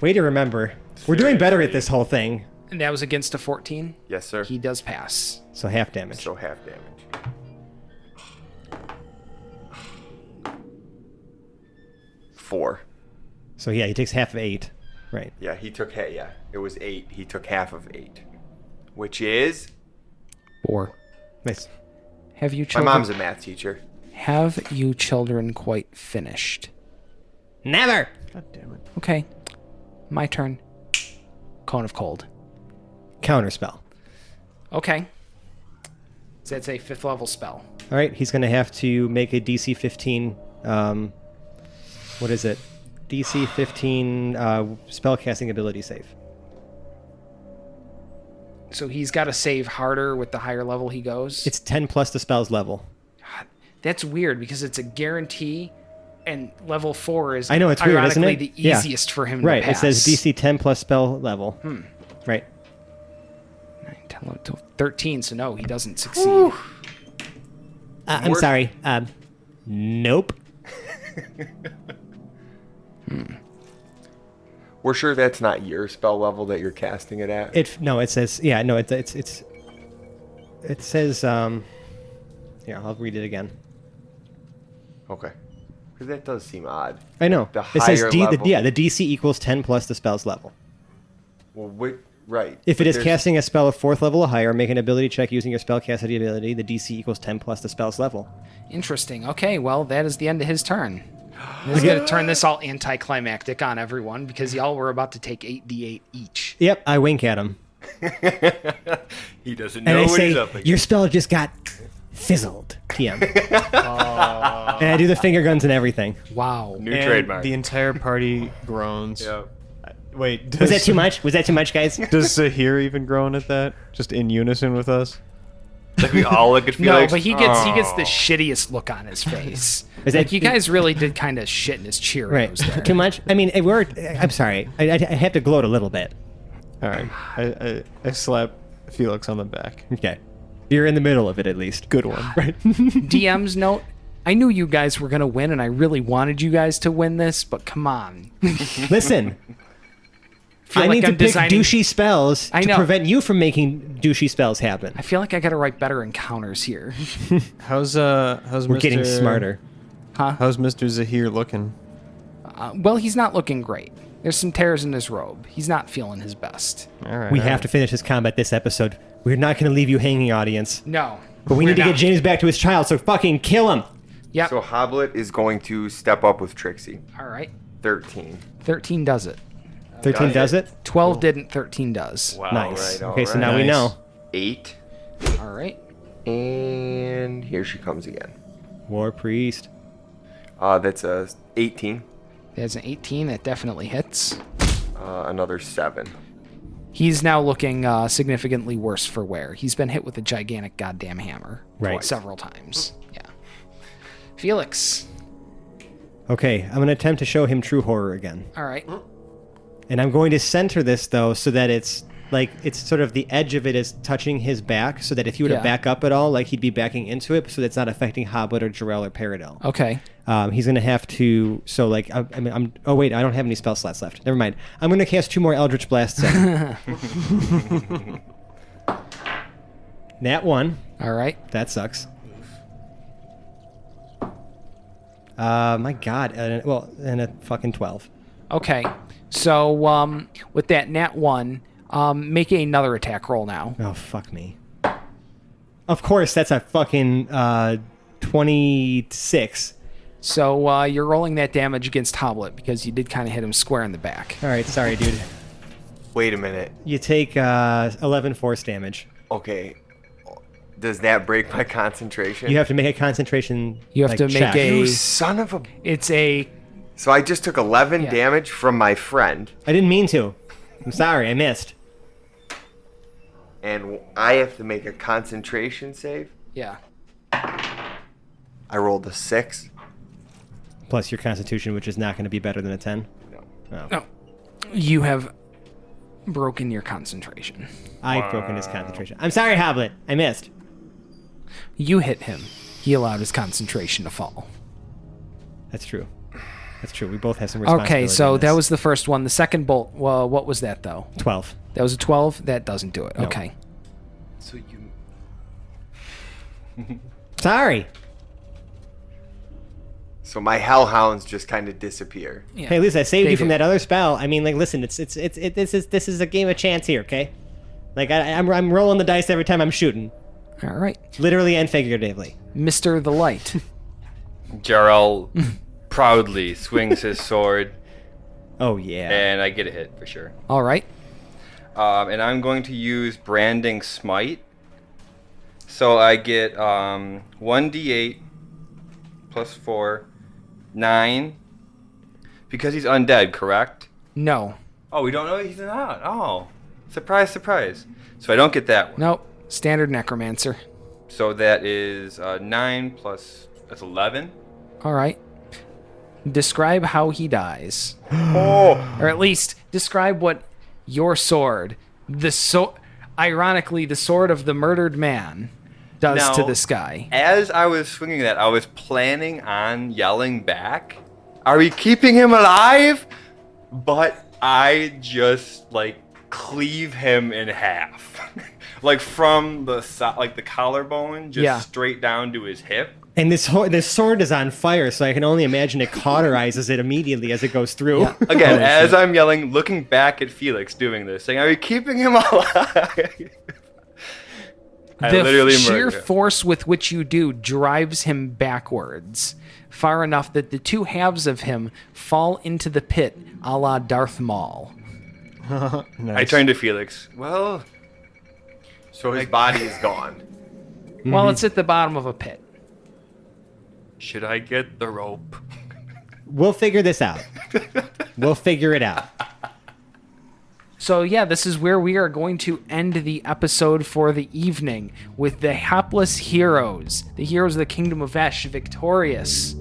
Way to remember. We're doing better at this whole thing. And that was against a 14. Yes, sir. He does pass. So half damage. So half damage. 4. So yeah, he takes half of 8. Right. Yeah, he took yeah. It was 8. He took half of 8, which is 4. Nice. Have you my children? mom's a math teacher. Have you children quite finished? Never. God damn it. Okay. My turn. Cone of Cold. Counterspell. Okay. So that's a 5th level spell. All right, he's going to have to make a DC 15. What is it? DC 15 spellcasting ability save. So he's got to save harder with the higher level he goes. It's 10 plus the spell's level. That's weird because it's a guarantee, and level 4 is I know, it's weird, isn't ironically it? the Yeah. easiest for him Right, to pass. it says DC 10 plus spell level. Right. 9, 10, 11, 12, 13, so no, he doesn't succeed. I'm sorry. Nope. We're sure that's not your spell level that you're casting it at. It says it says yeah, I'll read it again. Okay. Because that does seem odd. I know. The It says higher the level. DC equals 10 plus the spell's level. Well, right. If but it is there's- casting a spell of 4th level or higher, make an ability check using your spellcasting ability. The DC equals 10 plus the spell's level. Interesting. Okay, well, that is the end of his turn. This is going to turn this all anticlimactic on everyone because y'all were about to take 8d8 each. Yep, I wink at him. He doesn't And know I what say, he's up against. your spell just got fizzled, TM. And I do the finger guns and everything. Wow. New And trademark. the entire party groans. Yep. Wait, Was that too much? Was that too much, guys? Does Zahir even groan at that? Just in unison with us? Like we all look at No, Felix. but he gets "Oh." the shittiest look on his face. Is that- Like you guys really did kind of shit in his Cheerios Right. there. Too much? I mean, I'm sorry. I have to gloat a little bit. All right. I slap Felix on the back. Okay. You're in the middle of it, at least. Good one. Right. DM's note. I knew you guys were going to win, and I really wanted you guys to win this, but come on. Listen. Feel I like need I'm to pick designing- douchey spells I to know. prevent you from making douchey spells happen. I feel like I got to write better encounters here. How's We're Mr. getting smarter. How's Mr. Zahir looking? Well, he's not looking great. There's some tears in his robe. He's not feeling his best. All right. We have to finish this combat this episode. We're not going to leave you hanging, audience. No. But we need to get James back to his child, so fucking kill him. Yep. So Hoblet is going to step up with Trixie. All right. 13. 13 does it. 13 does it? 12 didn't. 13 does. Wow. Nice. All right, Okay, so all now we Nice. know. 8. All right. And here she comes again. War Priest. That's a 18. There's an 18. That definitely hits. Another 7. He's now looking significantly worse for wear. He's been hit with a gigantic goddamn hammer. Right. Several times. Yeah. Felix. Okay, I'm going to attempt to show him true horror again. All right. And I'm going to center this, though, so that it's like it's sort of the edge of it is touching his back, so that if you were to back up at all, like he'd be backing into it, so that's not affecting Hoblet or Jarell or Paradil. Okay. He's gonna have to. So like, oh wait, I don't have any spell slots left. Never mind. I'm gonna cast 2 more Eldritch Blasts. Nat 1. All right. That sucks. My God. And a fucking 12. Okay. So with that nat 1, make another attack roll now. Oh, fuck me. Of course, that's a fucking 26. So you're rolling that damage against Hoblet because you did kind of hit him square in the back. All right, sorry, dude. Wait a minute. You take 11 force damage. Okay. Does that break my concentration? You have to make a concentration. You have to make check. a. You son of a... It's a. So I just took 11 damage from my friend. I didn't mean to. I'm sorry, I missed. And I have to make a concentration save? Yeah. I rolled a 6. Plus your constitution, which is not going to be better than a 10. No. Oh. No. You have broken your concentration. I've broken his concentration. I'm sorry, Hoblet. I missed. You hit him. He allowed his concentration to fall. That's true. That's true. We both have some responsibility. Okay, so in that this. was the first one. The second bolt, well, what was that, though? 12. That was a 12? That doesn't do it. No. Okay. So you... Sorry. So my hellhounds just kind of disappear. Yeah. Hey, at least I saved They you from do. that other spell. I mean, like, listen, this is a game of chance here, okay? Like, I'm rolling the dice every time I'm shooting, All right. literally and figuratively. Mr. the Light. Jarell proudly swings his sword, Oh yeah. and I get a hit for sure. All right. And I'm going to use Branding Smite. So I get 1d8 plus 4, 9. Because he's undead, correct? No. Oh, we don't know he's not. Oh, surprise, surprise. So I don't get that one. Nope. Standard Necromancer. So that is 9 plus, that's 11. All right. Describe how he dies. Oh, Or at least describe what your sword, ironically, the sword of the murdered man, does Now, to this guy. as I was swinging that, I was planning on yelling back, "Are we keeping him alive?" But I just like cleave him in half, like from the the collarbone, just straight down to his hip. And this sword is on fire, so I can only imagine it cauterizes it immediately as it goes through. Yeah. Again, as I'm yelling, looking back at Felix doing this, saying, "Are we keeping him alive?" I The literally sheer murdered him. force with which you do drives him backwards, far enough that the two halves of him fall into the pit, a la Darth Maul. I turned to Felix. Well, So his body is gone. Well, it's at the bottom of a pit. should I get the rope? We'll figure this out. We'll figure it out. So yeah, this is where we are going to end the episode for the evening with the hapless heroes, the heroes of the Kingdom of Esh, victorious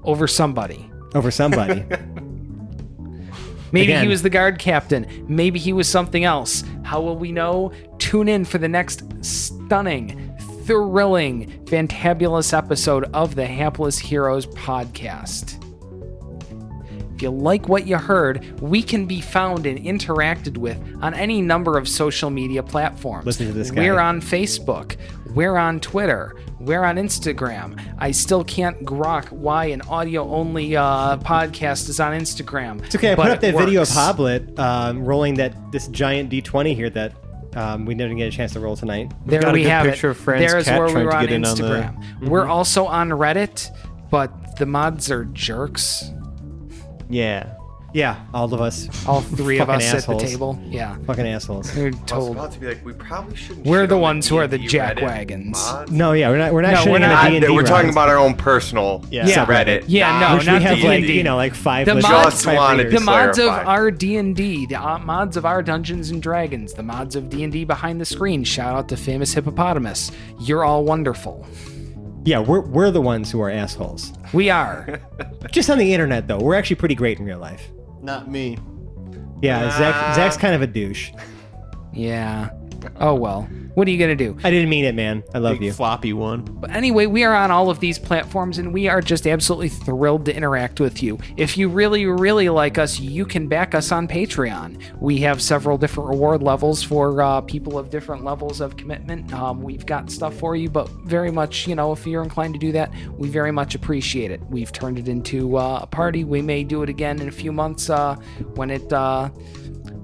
over somebody. Over somebody. Maybe Again. he was the guard captain. Maybe he was something else. How will we know? Tune in for the next stunning, thrilling, fantabulous episode of the Hapless Heroes podcast. If you like what you heard, we can be found and interacted with on any number of social media platforms. Listen to this guy. We're on Facebook. We're on Twitter. We're on Instagram. I still can't grok why an audio-only podcast is on Instagram. It's okay. I but put up it that video of works. Hoblet rolling this giant D20 here that we didn't get a chance to roll tonight. There got a we good have picture it. of Fran's There's cat where we trying were to on get in on the- Instagram. We're also on Reddit, but the mods are jerks. Yeah. Yeah, all of us. All three of Fucking us assholes. at the table. Yeah. Fucking assholes. They're I was told. about to be like, we probably shouldn't. We're shit the on ones who are the D&D Reddit jackwagons. mods. No, yeah, we're not No, we're shitting on not. the D&D We're talking mods. about our own personal Yeah. subreddit. Yeah, no, which not we have D&D. like 5 The listeners, mods- Just 5 wanted readers. The mods of clarify. our D&D, the mods of our Dungeons and Dragons, the mods of D&D behind the screen. Shout out to Famous Hippopotamus. You're all wonderful. Yeah, we're the ones who are assholes. We are. Just on the internet, though. We're actually pretty great in real life. Not me. Yeah, Zach's kind of a douche. Yeah. Oh, well. What are you going to do? I didn't mean it, man. I love Big you. floppy one. But anyway, we are on all of these platforms, and we are just absolutely thrilled to interact with you. If you really, really like us, you can back us on Patreon. We have several different reward levels for people of different levels of commitment. We've got stuff for you, but very much, if you're inclined to do that, we very much appreciate it. We've turned it into a party. We may do it again in a few months when it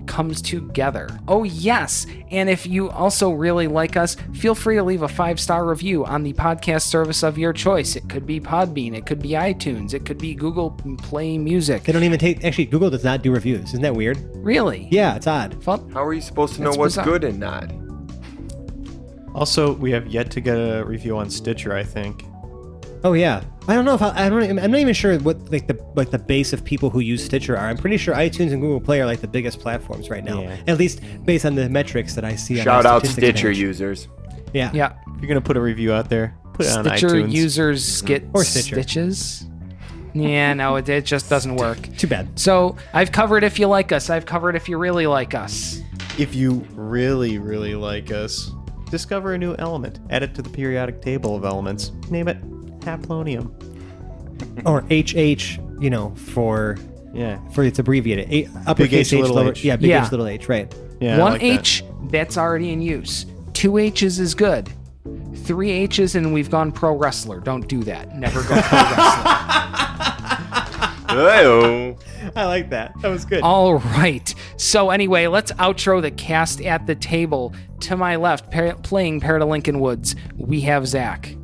comes together. Oh yes, and if you also really like us, feel free to leave a 5-star review on the podcast service of your choice. It could be Podbean, it could be iTunes, it could be Google Play Music. They don't even actually, Google does not do reviews. Isn't that weird? Really? Yeah, it's odd. Well, How are you supposed to know That's what's bizarre. good and not? Also, we have yet to get a review on Stitcher, I think. Oh yeah. I don't know if I'm not even sure what the base of people who use Stitcher are. I'm pretty sure iTunes and Google Play are like the biggest platforms right now. Yeah. At least based on the metrics that I see. Shout on my out statistics Stitcher page. users. Yeah. yeah. If you're gonna put a review out there, put it on Stitcher iTunes. users get Or Stitcher. stitches. Yeah, no, it just doesn't work. Too bad. So I've covered if you like us. I've covered if you really like us. If you really, really like us, discover a new element. Add it to the periodic table of elements. Name it Haplonium. Or HH, for Yeah. it's abbreviated. Uppercase H, H, little lower, h. yeah, big Yeah. H, little h, right. Yeah. I One like that. H, that's already in use. 2 H's is good. 3 H's and we've gone pro wrestler. Don't do that. Never go pro wrestler. Hey-o. I like that. That was good. All right. So anyway, let's outro the cast at the table. To my left, playing Pair to Lincoln Woods, we have Zach.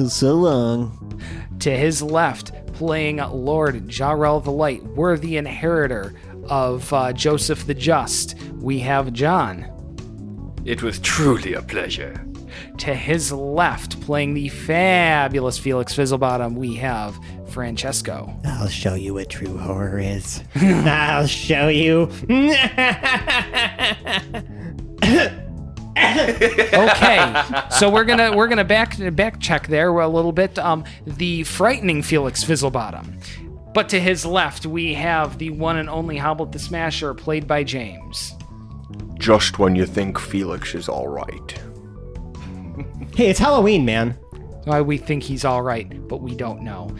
So long. To his left, playing Lord Jarrell the Light, worthy inheritor of Joseph the Just, we have John. It was truly a pleasure. To his left, playing the fabulous Felix Fizzlebottom, we have Francesco. I'll show you what true horror is. I'll show you. Okay, so we're gonna back check there a little bit. The frightening Felix Fizzlebottom, but to his left we have the one and only Hoblet the Smasher, played by James. Just when you think Felix is all right. Hey, it's Halloween, man. We think he's all right, but we don't know.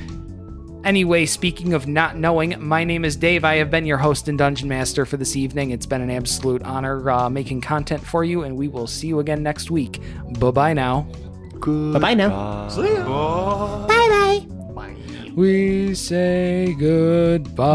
Anyway, speaking of not knowing, my name is Dave. I have been your host and Dungeon Master for this evening. It's been an absolute honor making content for you, and we will see you again next week. Bye-bye now. Bye-bye now. Bye-bye. We say goodbye.